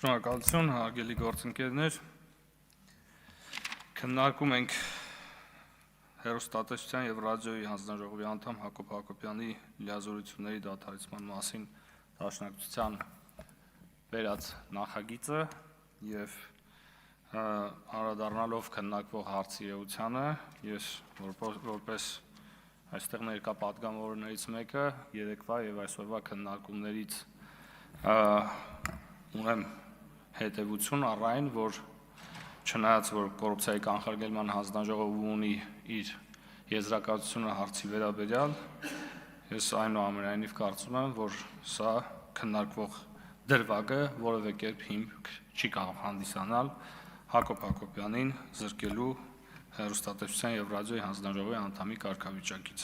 Շնորհակալություն, հարգելի գործընկերներ։ Քննարկում ենք հեռուստատեսության եւ ռադիոյի հանձնաժողովի անդամ Հակոբ Հակոբյանի լիազորությունների դադարեցման մասին դաշնակցության վերած նախագիծը եւ անդրադառնալով քննարկվող հարցի էությանը, ես որպես այստեղ ներկա պատգամավորներից մեկը երեկվա եւ այսօրվա քննարկումներից ունեմ հետևություն առ այն, որ չնայած որ կոռուպցիայի կանխարգելման հանձնաժողովը ունի իր եզրակացությունը հարցի վերաբերյալ, ես այնուամենայնիվ կարծում եմ, որ սա քննարկվող դրվագը որևէ կերպ հիմք չի կարող հանդիսանալ Հակոբ Հակոբյանին զրկելու հեռուստատեսության եւ ռադիոյի հանձնաժողովի անդամի կարգավիճակից։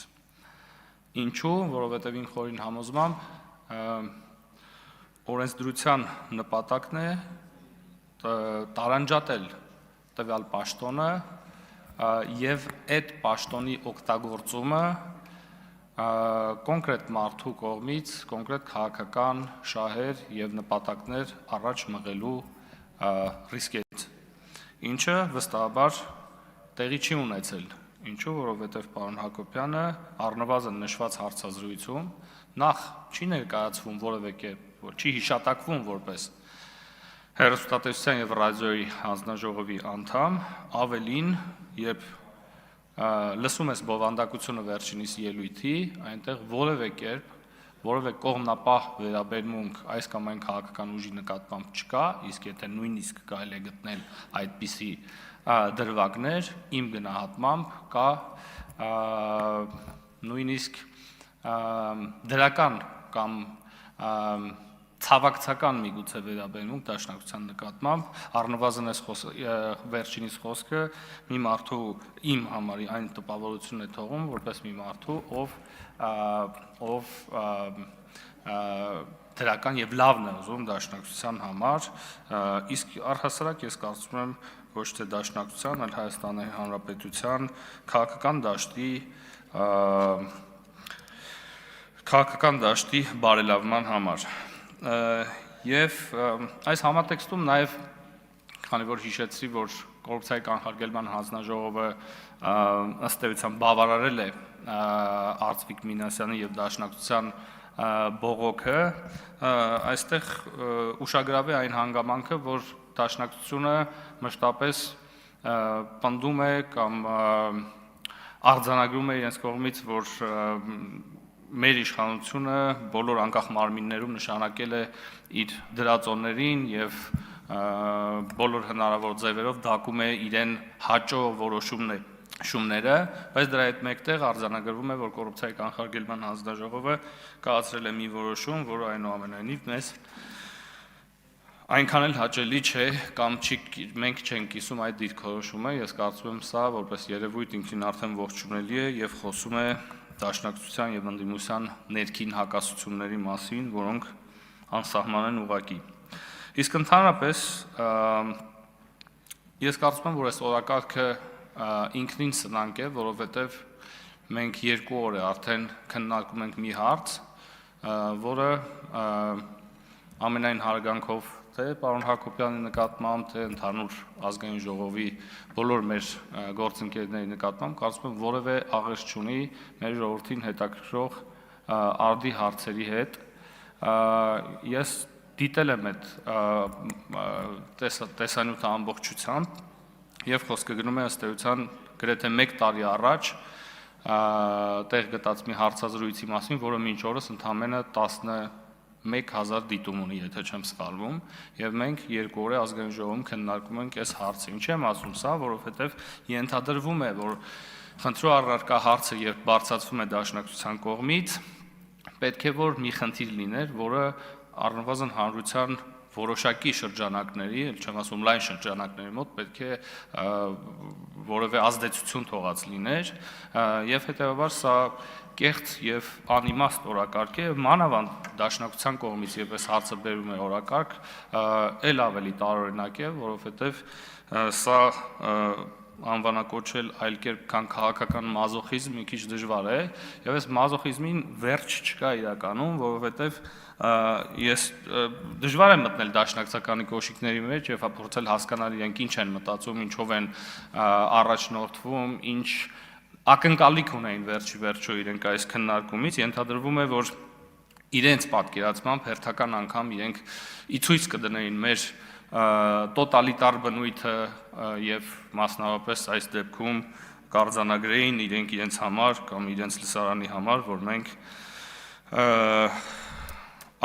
Ինչու՞, որովհետեւ ինձ խորին համոզմամբ օրենսդրության նպատակն է տարանջատել տվյալ պաշտոնը եւ այդ պաշտոնի օգտագործումը կոնկրետ մարդու կողմից կոնկրետ քաղաքական շահեր եւ նպատակներ առաջ մղելու ռիսկից, ինչը վստահաբար տեղի չի ունեցել, ինչու, որովհետեւ պարոն Հակոբյանը առնվազն նշված հարցազրույցում նախ չի ներկայացվում որևէ կերպ, չի հիշատակվում որպես հեռուստատեսության եւ ռադիոյի հանձնաժողովի անդամ, ավելին, երբ լսում ես բովանդակությունը վերջինիս ելույթի, այնտեղ որևէ կերպ, որևէ կողմնապահ վերաբերմունք այս կամ այն քաղաքական ուժի նկատմամբ չկա, իսկ եթե նույնիսկ կարելի է գտնել այդպիսի դրվագներ, իմ գնահատմամբ կա նույնիսկ դրական կամ ցավակցական միգուցե վերաբերմունք դաշնակցության նկատմամբ, առնվազն այս վերջինիս խոսքը մի մարդու իմ համարի այն տպավորությունն է թողում, որպես մի մարդու, ով դրական եւ լավն է ուզում դաշնակցության համար, իսկ առհասարակ ես կարծում եմ ոչ թե դաշնակցության, այլ Հայաստանի Հանրապետության քաղաքական դաշտի բարելավման համար։ Եվ այս համատեքստում նաև, քանի որ հիշեցի, որ կոռուպցիայի կանխարգելման հանձնաժողովը ըստ էության բավարարել է Արծվիկ Մինասյանի եւ դաշնակցության բողոքը, այստեղ ուշագրավ է այն հանգամանքը, որ դաշնակցությունը մշտապես պնդում է կամ արձանագրում է իրենց կողմից, որ մեր իշխանությունը բոլոր անկախ մարմիններում նշանակել է իր դրածոներին եւ բոլոր հնարավոր ձևերով դակում է իրեն հաճո որոշումները, բայց դրա հետ մեկտեղ արձանագրվում է, որ կոռուպցիայի կանխարգելման հանձնաժողովը կայացրել է մի որոշում, որը այնուամենայնիվ մեզ այնքան էլ հաճելի չէ կամ մենք չենք կիսում այդ դիրքորոշումը, ես կարծում եմ սա որպես երևույթ ինքնին արդեն ողջունելի է եւ խոսում է դաշնակցության եւ ընդդիմության ներքին հակասությունների մասին, որոնք անսահման են ուղղակի։ Իսկ ընդհանրապես ես կարծում եմ, որ այս օրակարգը ինքնին սնանկ է, որովհետեւ մենք 2 օր է արդեն քննարկում ենք մի հարց, որը ամենայն հարգանքով թե պարոն Հակոբյանի նկատմամբ, թե ընդհանուր ազգային ժողովի բոլոր մեր գործընկերների նկատմամբ կարծում եմ որևէ աղերս չունի մեր ժողովրդին հետաքրքրող արդի հարցերի հետ։ Ես դիտել եմ այդ տեսանյութը ամբողջությամբ եւ խոսքը գնում է ըստ էության գրեթե 1 տարի առաջ տեղ գտած մի հարցազրույցի մասին, որը մինչ օրս ընդամենը 11,000 դիտում ունի, եթե չեմ սխալվում, եւ մենք 2 օր է ազգային ժողովում քննարկում ենք այս հարցը։ Ինչ եմ ասում սա, որովհետեւ ենթադրվում է, որ խնդրու առարկա հարցը երբ բարձրացվում է դաշնակցության կողմից, պետք է որ մի խնդիր լիներ, որը առնվազն հանրության որոշակի շրջանակների, չեմ ասում լայն շրջանակների մոտ պետք է որևէ ազդեցություն թողած լիներ, եւ հետեւաբար սա կեղծ եւ անիմաստ օրակարգ է, մանավանդ դաշնակցության կողմից, երբ այս հարցը բերում է օրակարգ, ել ավելի տարօրինակ է, որովհետեւ սա անվանակոչել այլ կերպ, քան քաղաքական մազոխիզմ մի քիչ դժվար է, եւ այս մազոխիզմին վերջ չկա իրականում, որովհետեւ Ես դժվար եմ մտնել դաշնակցականի կոշիկների մեջ եւ փորձել հասկանալ իրենք ինչ են մտածում, ինչով են առաջնորդվում, ինչ ակնկալիք ունեին վերջի իրենք այս քննարկումից, ենթադրվում է, որ իրենց պատկերացմամբ հերթական անգամ իրենք ի ցույց կդնեին մեր տոտալիտար բնույթը եւ մասնավորապես այս դեպքում կարձանագրեին իրենց համար կամ իրենց լսարանի համար, որ մենք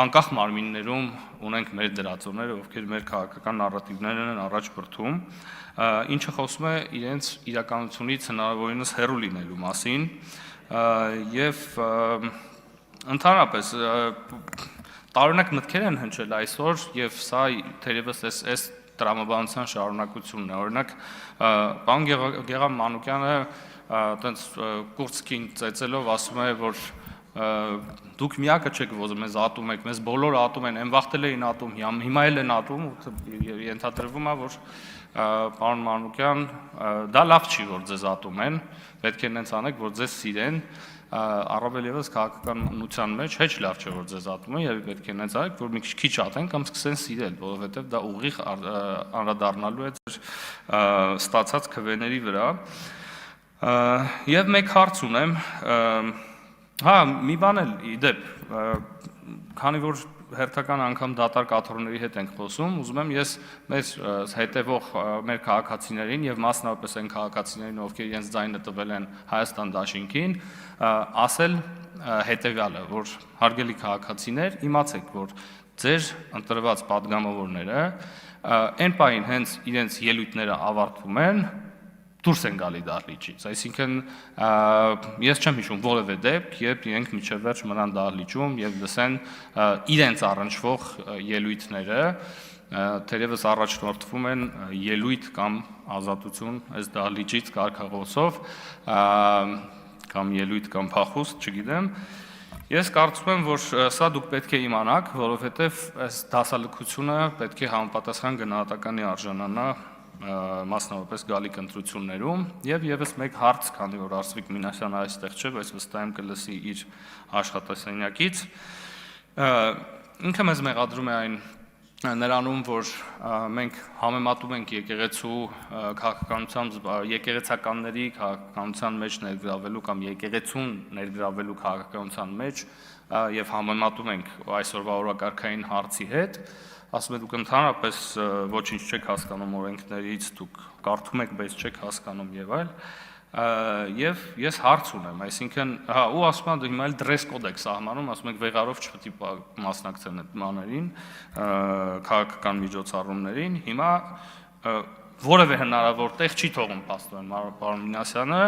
անկախ մարմիններում ունենք մեր դրածոները, ովքեր մեր քաղաքական նարատիվներն են առաջ բրդում, ինչը խոսում է իրենց իրականությունից հնարավորինս հեռու լինելու մասին եւ ընդհանրապես տարօրինակ մտքեր են հնչել այսօր եւ սա թերևս այս տրամաբանության շարունակությունն է, օրինակ պարոն Գեղամ Մանուկյանը այտենց կուրծքին ծեծելով ասում է, որ դուք միակը չեք, որ մեզ ատում եք, մեզ բոլորը ատում են, այն վաղտել էին ատում, հիմա էլ են ատում, ենթադրվում է, որ պարոն Մանուկյան, դա լավ չի, որ ձեզ ատում են, պետք է նենց անեք, որ ձեզ սիրեն, առավել ևս քաղաքականության մեջ հեչ լավ չէ, որ ձեզ ատում են, եւ պետք է նենց արեք, որ մի քիչ ատեն կամ սկսեն սիրել, որովհետեւ դա ուղիղ անդրադառնալու է ձեր ստացած քվեների վրա։ Եվ մեկ հարց ունեմ, հա, մի բան էլ իդեպ, քանի որ հերթական անգամ դատար կաթողների հետ ենք խոսում, ուզում եմ ես մեզ հետևող մեր քաղաքացիներին եւ մասնավորապես այն քաղաքացիներին, ովքեր իրենց ձայնը տվել են Հայաստան դաշինքին, ասել հետեւյալը, որ հարգելի քաղաքացիներ, իմացեք, որ ձեր ընտրված падգամավորները այն պահին հենց իրենց ելույթները ավարտվում են, դուրս են գալի դահլիճից, այսինքն ես չեմ հիշում որևէ դեպք, երբ իրենք մինչև վերջ մնան դահլիճում եւ լսեն իրենց առնչվող ելույթները, թերևս առաջնորդվում են ելույթ կամ ազատություն այս դահլիճից կարգախոսով կամ ելույթ կամ փախուստ, չգիտեմ։ Ես կարծում եմ, որ սա դուք պետք է իմանաք, որովհետեւ այս դասալքությունը պետք է համապատասխան գնահատականի արժանանա մասնավորապես գալիք ընտրություններում եւ եւս մեկ հարց, քանի որ Արսվիկ Մինասյանը այստեղ չէ, բայց վստահ եմ կլսի իր աշխատասենյակից, ինքը մեզ մեղադրում է այն նրանում, որ մենք համեմատում ենք եկեղեցու քաղաքականությամբ եկեղեցականների քաղաքականության մեջ ներգրավելու կամ եկեղեցուն ներգրավելու քաղաքականության մեջ եւ համեմատում ենք այսօրվա օրակարգային հարցի հետ, ասում եք դուք ընդհանրապես ոչինչ չեք հասկանում օրենքներից, դուք կարդում եք, բայց չեք հասկանում եւ այլ, եւ ես հարց ունեմ, այսինքն, հա, ու ասում եմ հիմա էլ դրես կոդ եք սահմանում, ասում եք վեղարով չպետք է մասնակցեն այդ բաներին, քաղաքական միջոցառումներին, հիմա որևէ հնարավոր տեղ չի թողում պաստորեն պարոն Մինասյանը,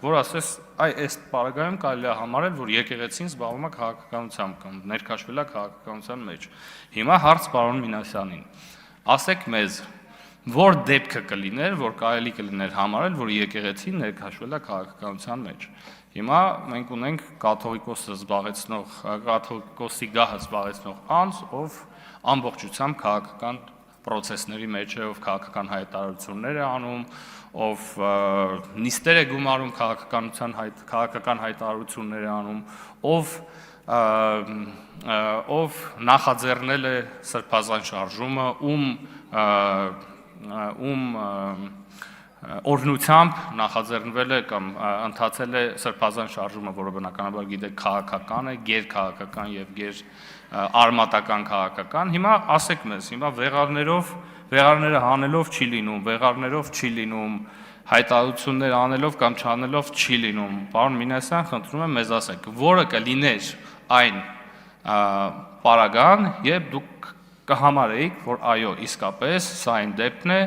որ ասես, այս պարագայում կարելի է համարել, որ եկեղեցին զբաղվում է քաղաքականությամբ կամ ներքաշվել է քաղաքականության մեջ։ Հիմա հարց պարոն Մինասյանին, ասեք մեզ, որ դեպքը կլիներ, որ կարելի կլիներ համարել, որ եկեղեցին ներքաշվել է քաղաքականության մեջ։ Հիմա մենք ունենք կաթողիկոսի գահը զբաղեցնող անձ, ով ամբողջությամբ քաղաքական պրոցեսների մեջ է, ով քաղաքական հայտարարություններ է անում, ով նիստեր է գումարում քաղաքական հայտարարություններ է անում, ով նախաձեռնել է սրբազան շարժումը, ում օրհնությամբ նախաձեռնվել է կամ ընթացել է սրբազան շարժումը, որը բնականաբար գիտեք քաղաքական է, գերքաղաքական եւ արմատական քաղաքական, հիմա ասեք մեզ, հիմա վեղարները հանելով չի լինում, վեղարներով չի լինում, հայտարարություններ անելով կամ չանելով չի լինում, պարոն Մինասյան, խնդրում եմ մեզ ասեք, որը կլիներ այն պարագան, երբ դուք կհամարեիք, որ այո, իսկապես սա այն դեպքն է,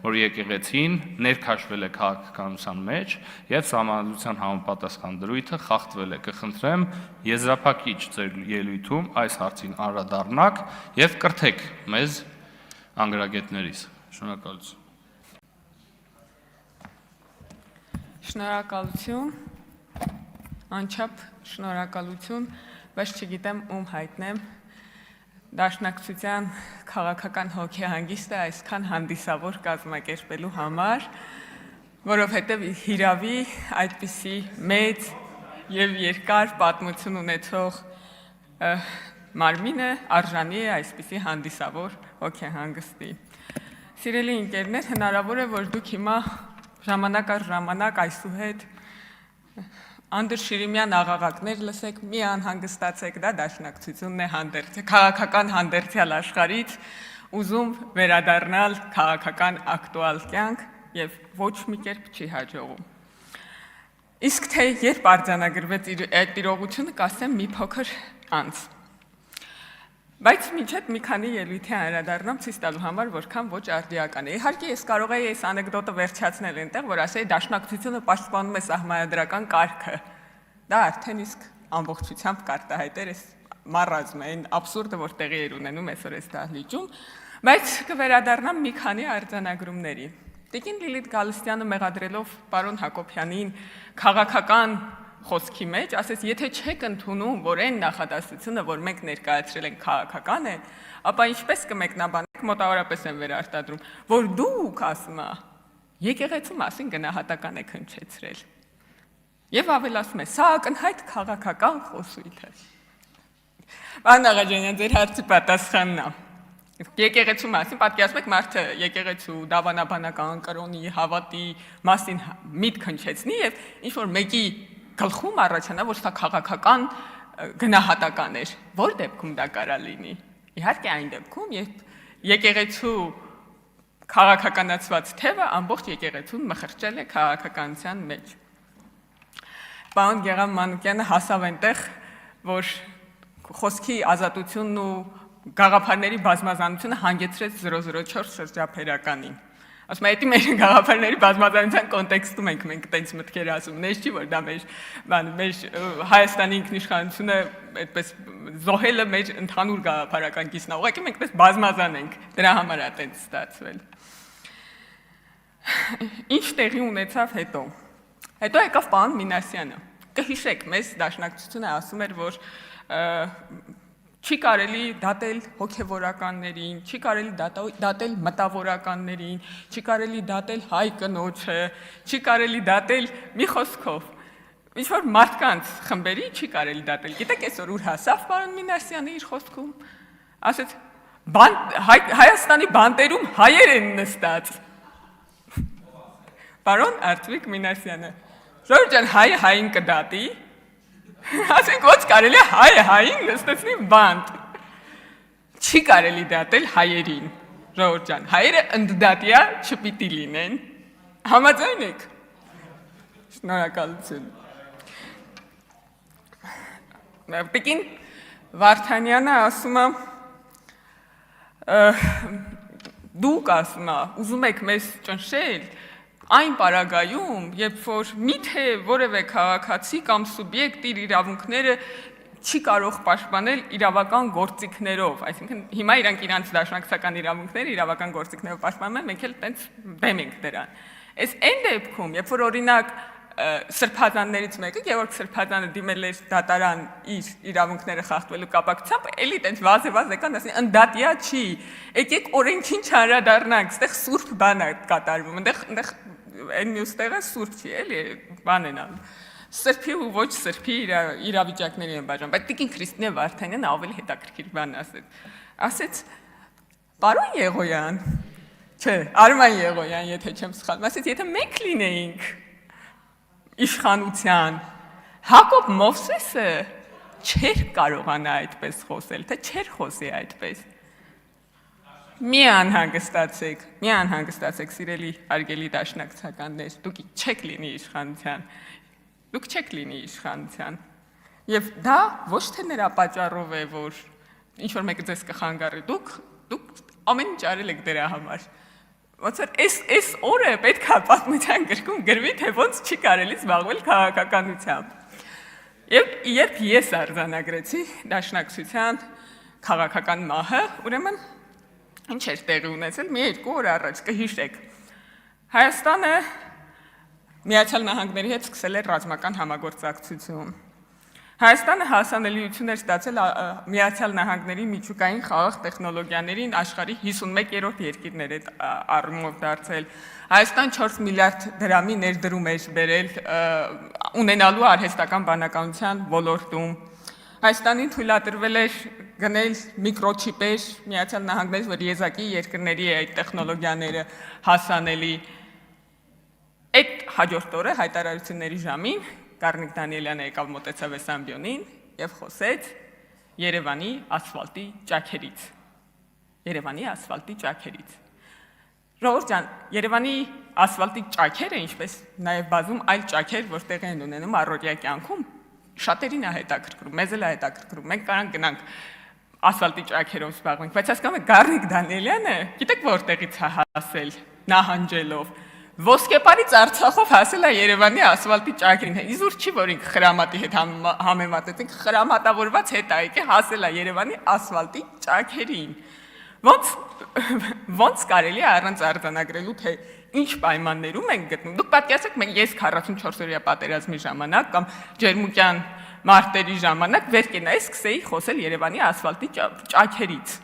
որ եկեղեցին ներքաշվել է քաղաքականության մեջ եւ սահմանադրության համապատասխան դրույթը խախտվել է, կխնդրեմ եզրափակիչ ձեր ելույթում այս հարցին անդրադառնաք եւ կրթեք մեզ անգրագետներիս։ Շնորհակալություն։ Շնորհակալություն, անչափ շնորհակալություն, բայց չգիտեմ ում հայտնեմ Դաշնակցության քաղաքական հոգեհանգիստը այսքան հանդիսավոր կազմակերպելու համար, որովհետև հիրավի այդպիսի մեծ եւ երկար պատմություն ունեցող մարմինը արժանի է այսպիսի հանդիսավոր հոգեհանգստի։ Սիրելի ընկերներ, հնարավոր է, որ դուք հիմա ժամանակ առ ժամանակ այսուհետ Անդր Շիրիմյան աղաղակներ լսեք, մի անհանգստացեք, դա դաշնակցությունն է քաղաքական հանդերձյալ աշխարհից, ուզում վերադառնալ քաղաքական ակտուալ կյանք եւ ոչ մի կերպ չի հաջողում։ Իսկ թե երբ արձանագրվեց այդ իրողությունը, կասեմ մի փոքր անց։ Բայց մինչև մի քանի ելույթի անդրադառնամ ցույց տալու համար, որքան ոչ արդիական է։ Իհարկե ես կարող եի այս անեկդոտը վերջացնել այնտեղ, որ ասեի դաշնակցությունը պաշտպանում է սահմանադրական կարգը։ Դա արդեն իսկ ամբողջությամբ կարտահայտեր այս մարազմային աբսուրդը, որ տեղի էր ունենում այսօր այս դահլիճում, բայց կվերադառնամ մի քանի արձանագրումների։ Տիկին Լիլիթ Գալստյանը մեղադրելով պարոն Հակոբյանին քաղաքական խոսքի մեջ, ասեց, եթե չեք ընդունում, որ այն նախադասությունը, որ մենք ներկայացրել ենք քաղաքական է, ապա ինչպես կմեկնաբանեք, մոտավորապես են վերարտադրում, որ դուք ասում ա, եկեղեցու մասին գնահատական եք հնչեցրել։ Եվ ավելացում է, սա ակնհայտ քաղաքական խոսույթ է։ Պարոն Աղաջանյան, ձեր հարցի պատասխանն է։ Եկեղեցու մասին պատկերացնում եք մարդը եկեղեցու դավանաբանական կրոնի հավատի մասին միտք հնչեցնի եւ ինչ որ մեկի գլխում առաջանա, որ սա քաղաքական գնահատական էր, որ դեպքում դա կարա լինի։ Իհարկե այն դեպքում, երբ եկեղեցու քաղաքականացված թևը ամբողջ եկեղեցուն մխրճել է քաղաքականության մեջ։ Պարոն Գեղամ Մանուկյանը հասավ այնտեղ, որ խոսքի ազատությունն ու գաղափարների բազմազանությունը հանգեցրեց 004 շրջափերականին։ Ասում եմ, մեր գաղափարների բազմազանության կոնտեքստում ենք մենք տենց մտքեր ասում, նես չի, որ դա մեր Հայաստանի ինքնիշխանությունը այդպես զոհելը մեր ընդհանուր գաղափարական կիսն է, ուղղակի մենք այդպես բազմազան ենք, դրա համար է տենց ստացվել։ Ինչ տեղի ունեցավ հետո։ Հետո եկավ պարոն Մինասյանը։ Կհիշեք, մեզ դաշնակցությունը ասում էր, որ չի կարելի դատել հոգևորականներին, չի կարելի դատել մտավորականներին, չի կարելի դատել հայ կնոջը, չի կարելի դատել մի խոսքով։ Ինչ որ մարդկանց խմբերի չի կարելի դատել։ Գիտեք, այսօր ուր հասավ պարոն Մինասյանը իր խոսքում։ Ասեց, Հայաստանի բանտերում հայեր են նստած։ Պարոն Արտվիկ Մինասյանը, Ժորժ ջան, հայը հային կդատի։ Ասենք ոչ կարելի է հայը հային նստեցնի բանտ։ Չի կարելի դատել հայերին, Ժողովուրդ ջան, հայերը ընդդատյա չպիտի լինեն։ Համաձայն եք։ Շնորհակալություն։ Տիկին Վարդանյանը ասում է, դուք ասում է, ուզում եք մեզ ճնշել, այն պարագայում, երբ որ միթե որևէ քաղաքացի կամ սուբյեկտ իր իրավունքները չի կարող պաշտպանել իրավական գործիքներով, այսինքն հիմա իրանք իրանց դաշնակցական իրավունքները իրավական գործիքներով պաշտպանում են, մենք էլ տենց դեմ ենք դրան։ Այս այն դեպքում, երբ որ օրինակ սրբազաններից մեկը, Գևորգ Սրբազանը դիմել էր դատարան իր իրավունքները խախտվելու կապակցությամբ, էլի տենց վազեվազ եկան, ասին ընդդատյա չի, եկեք օրենքին չանդրադառնանք, այդտեղ սուրբ բան է կատարվում, այնտեղ այն մյուս տեղը սուրբ չի, էլի բան են անում։ Սրբի ու ոչ սրբի իրավիճակների են բաժանում, բայց տիկին Քրիստինե Վարդանյանը ավելի հետաքրքիր բան ասեց, պարոն Եղոյան, չէ, Արման Եղոյան, եթե չեմ սխալվում, ասեց, եթե մենք լինեինք իշխանության, Հակոբ Մովսեսը չէր կարողանա այդպես խոսել, թե չէր խոսի այդպես։ Մի անհանգստացեք, սիրելի արգելի դաշնակցականներ, դուք չեք լինի իշխանության։ Եվ դա ոչ թե նրա պատճառով է, որ ինչ-որ մեկը ձեզ կխանգարի, դուք ամեն ինչ արել եք դրա համար։ Ոնց որ այս օրը պետք է պատմության գրքում գրվի, թե ոնց չի կարելի զբաղվել քաղաքականությամբ։ Երբ ես արձանագրեցի դաշնակցության քաղաքական մահը, ուրեմն ինչ էր տեղի ունեցել, մի 2 օր առաջ կհիշեք։ Հայաստանը Միացյալ Նահանգների հետ սկսել էր ռազմական համագործակցություն։ Հայաստանը հասանելիություն էր ստացել Միացյալ Նահանգների միջուկային խաղաղ տեխնոլոգիաներին աշխարհի 51-րդ երկիրներ այդ առումով դարձել։ Հայաստան 4 միլիարդ դրամի ներդրում էր բերել ունենալու արհեստական բանականության ոլորտում։ Հայաստանին թույլատրվել էր գնել միկրոչիպեր Միացյալ Նահանգներից, որ եզակի երկրների այդ տեխնոլոգիաները հասանելի։ Այդ հաջորդ օրը հայտարարությունների ժամին Գառնիկ Դանիելյանը եկավ մոտեցավ Էսամբյոնին եւ խոսեց Երևանի ասֆալտի ճաքերից։ Երևանի ասֆալտի ճաքերից։ Ժողովուրդ ջան, Երևանի ասֆալտի ճաքերը, ինչպես նաև բազում այլ ճաքեր, որ տեղի են ունենում առօրյա կյանքում, շատերին է հետաքրքրում, մեզ էլ է հետաքրքրում։ Մենք կարանք գնանք ասֆալտի ճաքերով զբաղվենք, բայց հասկանում եք Գառնիկ Դանիելյանը, գիտեք որտեղից է հասել, նահանջելով։ Ոսկեպարից Արցախով հասել է Երևանի ասֆալտի ճաքերին։ Իզուր չի, որ ինքը խրամատի հետ համեմատեցինք, խրամատավորված հետ է եկել հասել է Երևանի ասֆալտի ճաքերին։ Ոնց կարելի է առանց արձանագրելու, թե ինչ պայմաններում ենք գտնում։ Դուք պատկերացրեք, ես 44-օրյա պատերազմի ժամանակ կամ ջերմուկյան մարտերի ժամանակ վեր կենայի սկսեի խոսել Երևանի ասֆալտի ճաքերից։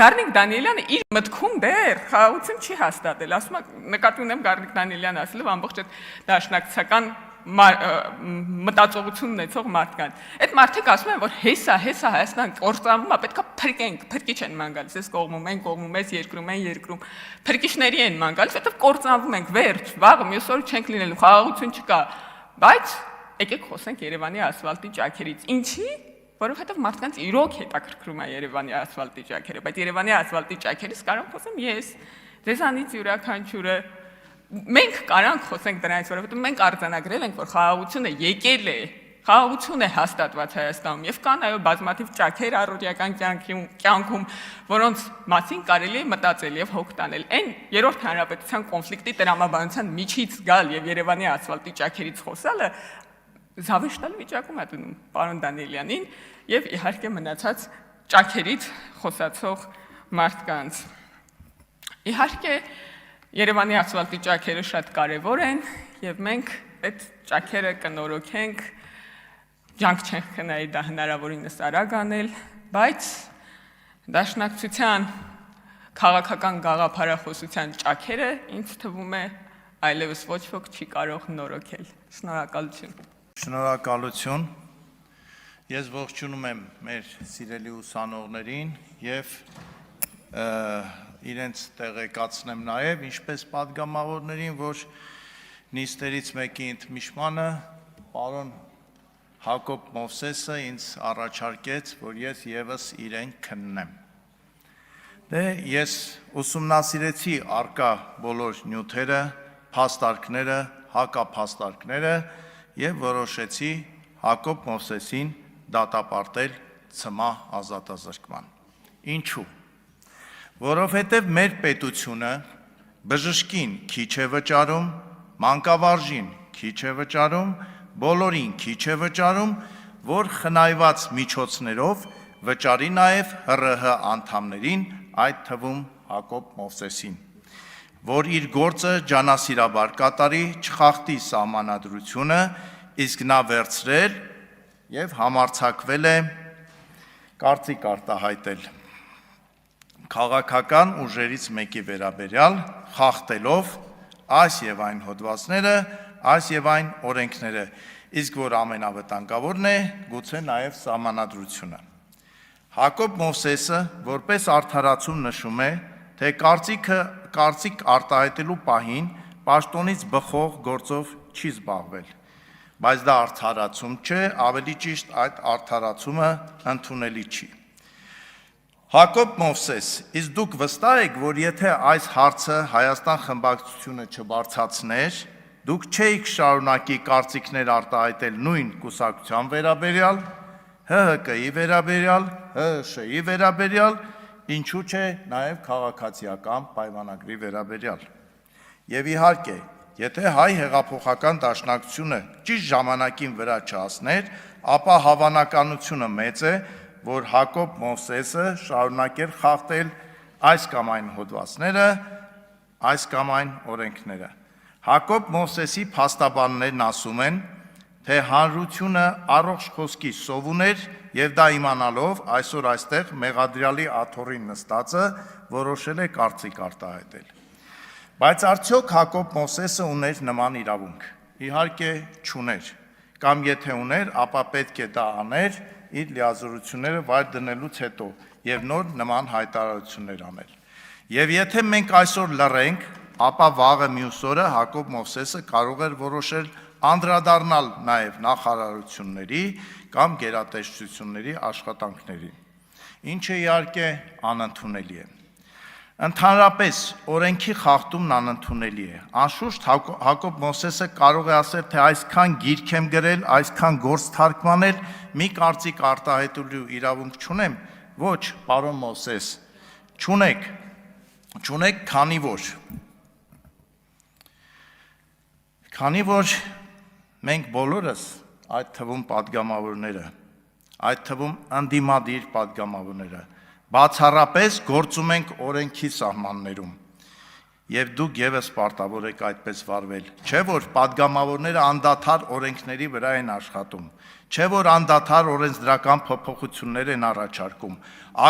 Գառնիկ Դանիելյանը իր մտքում դեռ խաղաղություն չի հաստատել, ասում է, նկատի ունեմ Գառնիկ Դանիելյանը ասելով ամբողջ այդ դաշնակցական մտածողություն ունեցող մարդկանց։ Այդ մարդիկ ասում են, որ հեսա Հայաստան կործանվում է, պետքա փրկենք, փրկիչ են ման գալիս, այս կողմում են, կողմում էս երկրում, փրկիչների են ման գալիս, որտեղ կործանվում ենք, վերջ, վաղը մյուս օրը չենք լինելու, խաղաղություն չկա, բայց եկեք խոսենք Երևանի ասֆալտի ճաքերից։ Ինչի՞։ Որովհետև մարդկանց իրոք հետաքրքրում է Երևանի ասֆալտի ճաքերը, բայց Երևանի ասֆալտի ճաքերից կարող խոսեմ ես, ձեզանից յուրաքանչյուրը, մենք կարանք խոսենք դրանից, որովհետև մենք արձանագրել ենք, որ խաղաղությունը եկել է, խաղաղություն է հաստատված Հայաստանում եւ կան այո բազմաթիվ ճաքեր առօրյական կյանքում, որոնց մասին կարելի է մտածել եւ հոգ տանել։ Այն երրորդ հանրապետության կոնֆլիկտի տրամաբանության միջից գալ եւ Երևանի ասֆալտի ճաքերից խոսալը զավեշտալ վիճակում է դնում պարոն Դանիելյանին եւ իհարկե մնացած ճաքերից խոսացող մարդկանց։ Իհարկե Երևանի ասֆալտի ճաքերը շատ կարեւոր են եւ մենք այդ ճաքերը կնորոգենք, ջանք չենք խնայի դա հնարավորինս արագ անել, բայց դաշնակցության քաղաքական գաղափարախոսության ճաքերը ինձ թվում է այլևս ոչ ոք չի կարող նորոգել։ Շնորհակալություն։ Շնորհակալություն։ Ես ողջունում եմ մեր սիրելի ուսանողներին եւ իրենց տեղեկացնեմ նաեւ ինչպես падգամավորներին, որ նիստերից մեկի ընդմիջմանը պարոն Հակոբ Մովսեսը ինձ առաջարկեց, որ ես եւս իրեն քննեմ։ Դե ես ուսումնասիրեցի արկա բոլոր նյութերը, փաստարկները, հակափաստարկները եւ որոշեցի Հակոբ Մովսեսին դատապարտել ցմահ ազատազրկման։ Ինչու՞։ Որովհետեւ մեր պետությունը բժշկին քիչ է վճարում, մանկավարժին քիչ է վճարում, բոլորին քիչ է վճարում, որ խնայված միջոցներով վճարի նաեւ ՀՌՀ անդամներին, այդ թվում Հակոբ Մովսեսին, որ իր գործը ջանասիրաբար կատարի, չխախտի սահմանադրությունը, իսկ նա վերցրել եւ համարձակվել է կարծիք արտահայտել քաղաքական ուժերից մեկի վերաբերյալ, խախտելով այս եւ այն հոդվածները, այս եւ այն օրենքները, իսկ որ ամենավտանգավորն է, գուցե նաեւ սահմանադրությունը։ Հակոբ Մովսեսը որպես արդարացում նշում է, թե կարծիք արտահայտելու պահին պաշտոնից բխող գործով չի զբաղվել, բայց դա արդարացում չէ, ավելի ճիշտ այդ արդարացումը ընդունելի չի։ Հակոբ Մովսես, իսկ դուք վստահ եք, որ եթե այս հարցը Հայաստան խմբակցությունը չբարձրացներ, դուք չէիք շարունակի կարծիքներ արտահայտել նույն կուսակցության վերաբերյալ, ՀՀԿ-ի վերաբերյալ, ՀՀՇ-ի վերաբերյալ, ինչու՞ չէ նաև քաղաքացիական պայմանագրի վերաբերյալ։ Եվ իհարկե, եթե հայ հեղափոխական դաշնակցությունը ճիշտ ժամանակին վրա չհասներ, ապա հավանականությունը մեծ է, որ Հակոբ Մովսեսը շարունակեր խախտել այս կամ այն հոդվածները, այս կամ այն օրենքները։ Հակոբ Մովսեսի փաստաբաններն ասում են, թե հանրությունը առողջ խոսքի սով ուներ եւ դա իմանալով այսօր այստեղ մեղադրյալի աթոռին նստածը որոշել է կարծիք արտահայտել։ Բայց արդյոք Հակոբ Մովսեսը ուներ նման իրավունք։ Իհարկե չուներ, կամ եթե ուներ, ապա պետք է դա աներ իր լիազորությունները վայր դնելուց հետո եւ նոր նման հայտարարություններ անել։ Եվ եթե մենք այսօր լռենք, ապա վաղը մյուս օրը Հակոբ Մովսեսը կարող էր որոշել անդրադառնալ նաեւ նախարարությունների կամ գերատեսչությունների աշխատանքներին, ինչը իհարկե անընդունելի է։ Ընդհանրապես օրենքի խախտումն անընդունելի է։ Անշուշտ Հակոբ Մովսեսը կարող է ասել, թե այսքան գիրք եմ գրել, այսքան գործ թարգմանել, մի կարծիք արտահայտելու իրավունք չունեմ։ Ոչ, պարոն Մովսես, չունեք, քանի որ մենք բոլորս, այդ թվում падգամավորները, այդ թվում ընդդիմադիր падգամավորները, բացառապես գործում ենք օրենքի սահմաններում, եւ դուք եւս պարտավոր եք այդպես վարվել, չէ՞ որ падգամավորները անդադար օրենքների վրա են աշխատում, չէ՞ որ անդադար օրենսդրական փոփոխություններ են առաջարկում,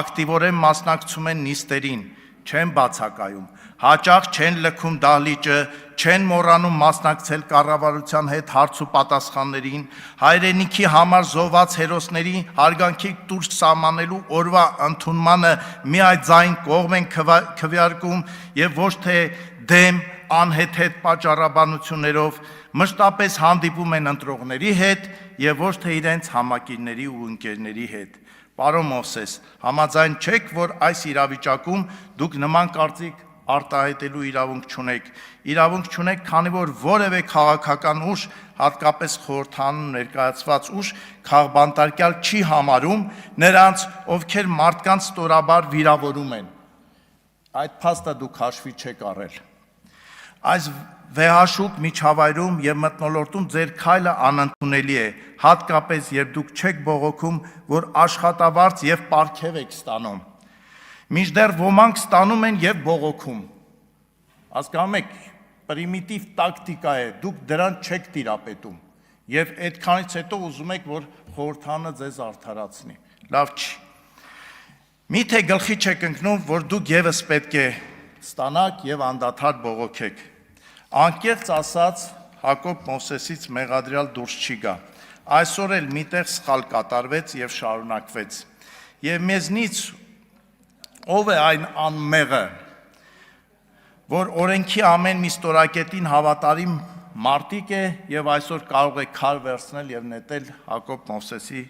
ակտիվորեն մասնակցում են նիստերին, չեն բացակայում, հաճախ չեն լքում դահլիճը, չեն մոռանում մասնակցել կառավարության հետ հարց ու պատասխաններին, հայրենիքի համար զոհված հերոսների հարգանքի տուրք սահմանելու օրվա ընդունմանը միաձայն կողմ են քվեարկում եւ ոչ թե դեմ անհեթեթ պատճառաբանություններով, մշտապես հանդիպում են ընտրողների հետ եւ ոչ թե իրենց համակիրների ու ընկերների հետ։ Պարոն Մովսես, համաձայն չեք, որ այս իրավիճակում դուք նման կարծիք արտահայտելու իրավունք չունեք, քանի որ որևէ քաղաքական ուժ, հատկապես խորհրդանում ներկայացված ուժ, քաղբանտարկյալ չի համարում նրանց, ովքեր մարդկանց ստորաբար վիրավորում են։ Այդ փաստը դուք հաշվի չեք առել։ Այս վեհաշուկ միջավայրում եւ մթնոլորտում ձեր քայլը անընդունելի է, հատկապես երբ դուք չեք բողոքում, որ աշխատավարձ եւ պարգև եք ստանում։ Մինչդեռ ոմանք ստանում են եւ բողոքում։ Հասկանում եք, պրիմիտիվ տակտիկա է, դուք դրան չեք տիրապետում եւ այդքանից հետո ուզում եք, որ խորհրդանը ձեզ արդարացնի։ Լավ չի։ Միթե գլխի չեք ընկնում, որ դուք եւս պետք է ստանաք եւ անդադար բողոքեք։ Անկեղծ ասած, Հակոբ Մովսեսից մեղադրյալ դուրս չի գա։ Այսօր էլ միտեղ սխալ կատարվեց եւ շարունակվեց։ Եվ մեզնից ով է այն անմեղը, որ օրենքի ամեն մի ստորակետին հավատարիմ մարտիկ է եւ այսօր կարող է քար վերցնել եւ նետել Հակոբ Մովսեսի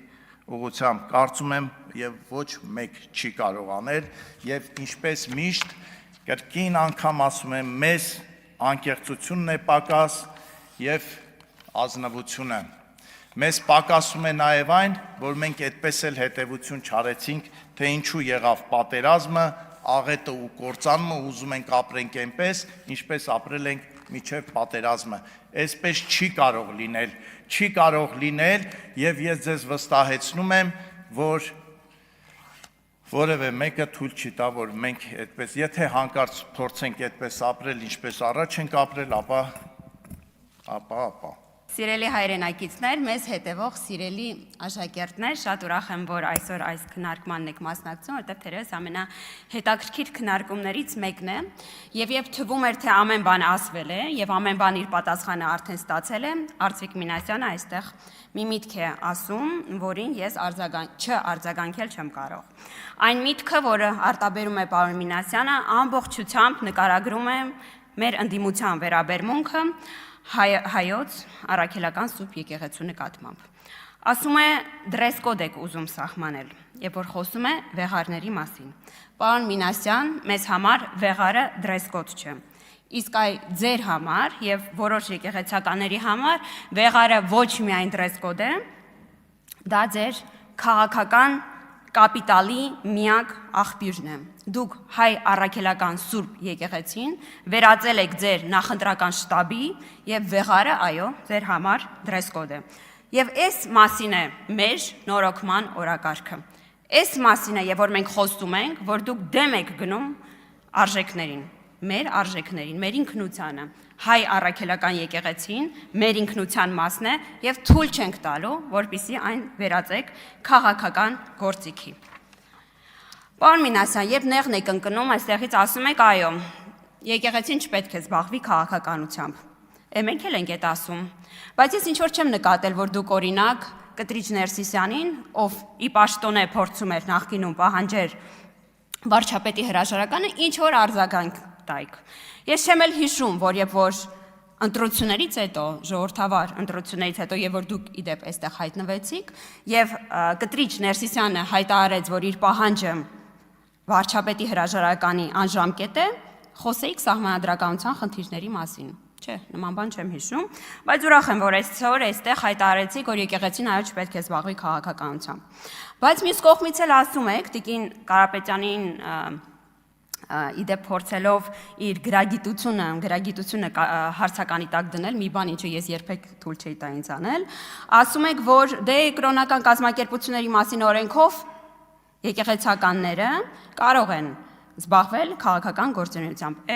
ուղղությամբ։ Կարծում եմ եւ ոչ մեկ չի կարող անել եւ ինչպես միշտ կրկին անգամ ասում եմ, մեզ անկեղծությունն է պակաս եւ ազնվությունը։ Մեզ պակասում է նաեւ այն, որ մենք այդպես էլ հետևություն չարեցինք, թե ինչու եղավ պատերազմը, աղետը ու կործանումը, ուզում ենք ապրենք այնպես, ինչպես ապրել ենք մինչև պատերազմը։ Այսպես չի կարող լինել եւ ես ձեզ վստահեցնում եմ, որ որևէ մեկը թույլ չի տա, որ մենք այդպես, եթե հանկարծ փորձենք այդպես ապրել, ինչպես առաջ ենք ապրել, ապա։ Սիրելի հայրենակիցներ, մեզ հետևող սիրելի աշակերտներ, շատ ուրախ եմ, որ այսօր այս քննարկմանն եք մասնակցում, որտեղ թերևս ամենահետաքրքիր քննարկումներից մեկն է, եւ երբ թվում էր, թե ամեն բան ասվել է եւ ամեն բան իր պատասխանը արդեն ստացել է, Արծվիկ Մինասյանը այստեղ մի միտք է ասում, որին ես չարձագանքել չեմ կարող։ Այն միտքը, որը արտաբերում է պարոն Մինասյանը, ամբողջությամբ նկարագրում է մեր ընդդիմության վերաբերմունքը հայոց առաքելական Սուրբ եկեղեցու նկատմամբ։ Ասում է դրես կոդ եք ուզում սահմանել, երբ որ խոսում է վեղարների մասին։ Պարոն Մինասյան, մեզ համար վեղարը դրես կոդ չէ։ Իսկ ձեր համար եւ որոշ եկեղեցականների համար վեղարը ոչ միայն դրես կոդ է, դա ձեր քաղաքական կապիտալի միակ աղբյուրն է։ Դուք հայ առաքելական Սուրբ եկեղեցին վերածել եք ձեր նախընտրական շտաբի եւ վեղարը, այո, ձեր համար դրես կոդ է։ Եվ այս մասին է մեր նորոգման օրակարգը։ Այս մասին է, եւ որ մենք խոսում ենք, որ դուք դեմ եք գնում արժեքներին, մեր արժեքներին, մեր ինքնությանը։ Հայ առաքելական եկեղեցին մեր ինքնության մասն է եւ թույլ չենք տալու, որպեսզի այն վերածեք քաղաքական գործիքի։ Պարոն Մինասյան, երբ նեղն եք ընկնում, այստեղից ասում եք, այո, եկեղեցին չպետք է զբաղվի քաղաքականությամբ։ Մենք էլ ենք այդ ասում, բայց ես ինչ որ չեմ նկատել, որ դուք օրինակ Կտրիչ Ներսիսյանին, ով ի պաշտոնե փորձում էր նախկինում պահանջեր վարչապետի հրաժարականը, ինչ որ արձագանք տայք։ Ես չեմ էլ հիշում, որ երբ որ ընտրություններից հետո, ժողովրդավար ընտրություններից հետո, եւ որ դուք իդեպ այստեղ հայտնվեցիք, եւ Կտրիչ Ներսիսյանը հայտարարեց, որ իր պահանջը վարչապետի հրաժարականի անժամկետ է, խոսեիք սահմանադրականության խնդիրների մասին։ Չէ, նման բան չեմ հիշում, բայց ուրախ եմ, որ այսօր այստեղ հայտարարեցիք, որ եկեղեցին այո չպետք է զբաղվի քաղաքականությամբ։ Բայց մյուս կողմից էլ ասում եք Տիկին Կարապետյանին իդեպ փորձելով իր գրագիտությունը հարցականի տակ դնել, մի բան ինչը ես երբեք թույլ չէի տա ինձ անել, ասում եք, որ դե կրոնական կազմակերպությունների մասին օրենքով եկեղեցականները կարող են զբաղվել քաղաքական գործունեությամբ։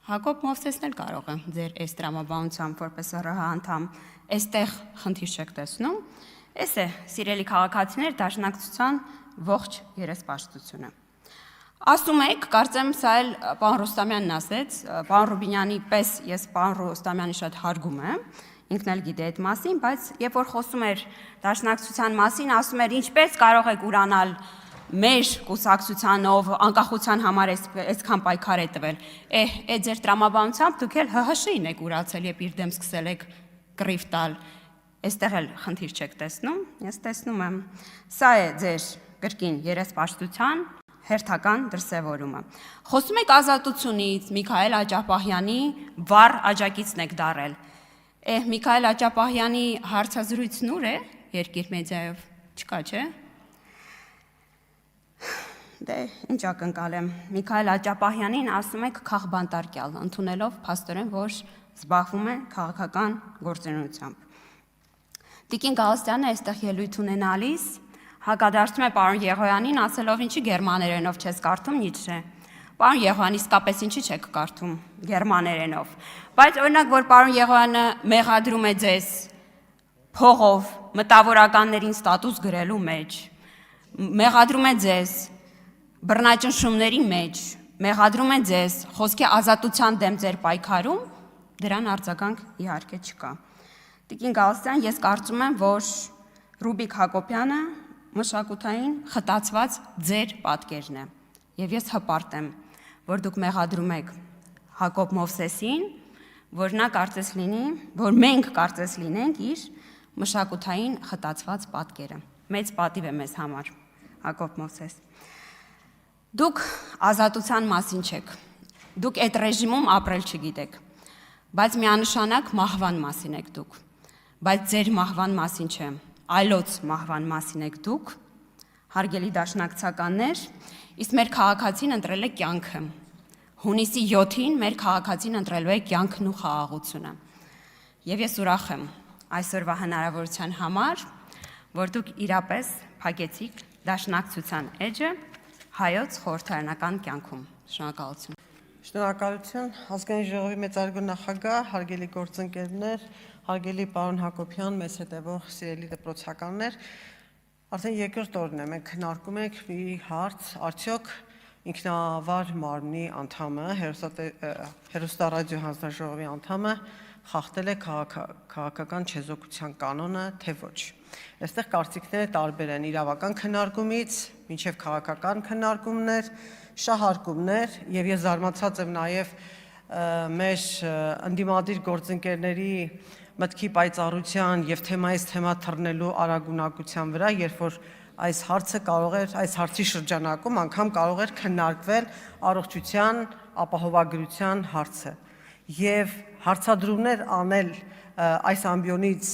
Հակոբ Մովսեսն էլ կարող է ձեր այս տրամաբանությամբ որպես ՌՀ անդամ այստեղ խնդիր չեք տեսնում։ Էս է, սիրելի քաղաքացիներ, դաշնակցության ողջ երեսպաշտությունը։ Ասում եք, կարծեմ սա էլ պարոն Ռուստամյանն ասեց, պարոն Ռուբինյանի պես ես պարոն Ռուստամյանի շատ հարգում եմ, ինքն էլ գիտե այդ մասին, բայց երբ որ խոսում էր դաշնակցության մասին, ասում էր ինչպես կարող եք ուրանալ մեր կուսակցությանով անկախության համար այսքան պայքար է տվել։ Այդ ձեր տրամաբանությամբ դուք էլ ՀՀՇ-ին եք ուրացել, երբ իր դեմ սկսել եք կռիվ տալ։ Այստեղ էլ խնդիր չեք տեսնում, ես տեսնում եմ։ Սա է ձեր կրկին երեսպաշտության հերթական դրսևորումը։ Խոսում եք ազատությունից, Միքայել Աճապահյանի վառ աջակիցն եք դարել։ Միքայել Աճապահյանի հարցազրույցն ուր է Երկիր մեդիայով։ Չկա, չէ՞։ Դե ինչ ակնկալեմ։ Միքայել Աճապահյանին ասում եք քաղբանտարկյալ, ընդունելով փաստորեն, որ զբաղվում է քաղաքական գործունեությամբ։ Տիկին Գալստյանը այստեղ ելույթ ունենալիս հակադարձում է պարոն Եղոյանին, ասելով ինչի գերմաներենով չես կարդում, Նիցշե։ Պարոն Եղոյան, իսկապես ինչի չեք կարդում գերմաներենով։ Բայց օրինակ, որ պարոն Եղոյանը մեղադրում է ձեզ փողով մտավորականներին ստատուս գրելու մեջ, մեղադրում է ձեզ բռնաճնշումների մեջ, մեղադրում է ձեզ խոսքի ազատության դեմ ձեր պայքարում, դրան արձագանք իհարկե չկա։ Տիկին Գալստյան, ես կարծում եմ, որ Ռուբիկ Հակոբյանը մշակութային խտացված ձեր պատկերն է։ Եվ ես հպարտ եմ, որ դուք մեղադրում եք Հակոբ Մովսեսին, որ նա կարծես լինի, որ մենք կարծես լինենք իր մշակութային խտացված պատկերը։ Մեծ պատիվ է մեզ համար, Հակոբ Մովսես։ Դուք ազատության մասին չեք, դուք այդ ռեժիմում ապրել չգիտեք, բայց միանշանակ մահվան մասին եք դուք, բայց ձեր մահվան մասին չէ, այլոց մահվան մասին եք դուք, հարգելի դաշնակցականներ, իսկ մեր քաղաքացին ընտրել է կյանքը, հունիսի 7-ին մեր քաղաքացին ընտրելու է կյանքն ու խաղաղությունը, և ես ուրախ եմ այսօրվա հնարավորության համար, որ դուք իրապես փակեցիք դաշնակցության էջը հայոց խորհրդարանական կյանքում։ Շնորհակալություն։ Շնորհակալություն, ազգային ժողովի մեծարգո նախագահ, հարգելի գործընկերներ, հարգելի պարոն Հակոբյան, մեզ հետևող սիրելի դպրոցականներ, արդեն երկրորդ օրն է, մենք քննարկում ենք մի հարց, արդյոք ինքնավար մարմնի անդամը, հեռուստառադիո հանձնաժողովի անդամը խախտել է քաղաքական չեզոքության կանոնը, թե ոչ։ Այստեղ կարծիքները տարբեր են իրավական քննարկումից, մինչև քաղաքական քննարկումներ, շահարկումներ, եւ ես զարմացած եմ նաեւ մեր ընդդիմադիր գործընկերների մտքի պայծառության եւ թեմայից թեմա թռնելու արագունակության վրա, երբ որ այս հարցը կարող էր, այս հարցի շրջանակում անգամ կարող էր քննարկվել առողջության ապահովագրության հարցը եւ հարցադրումներ անել այս ամբիոնից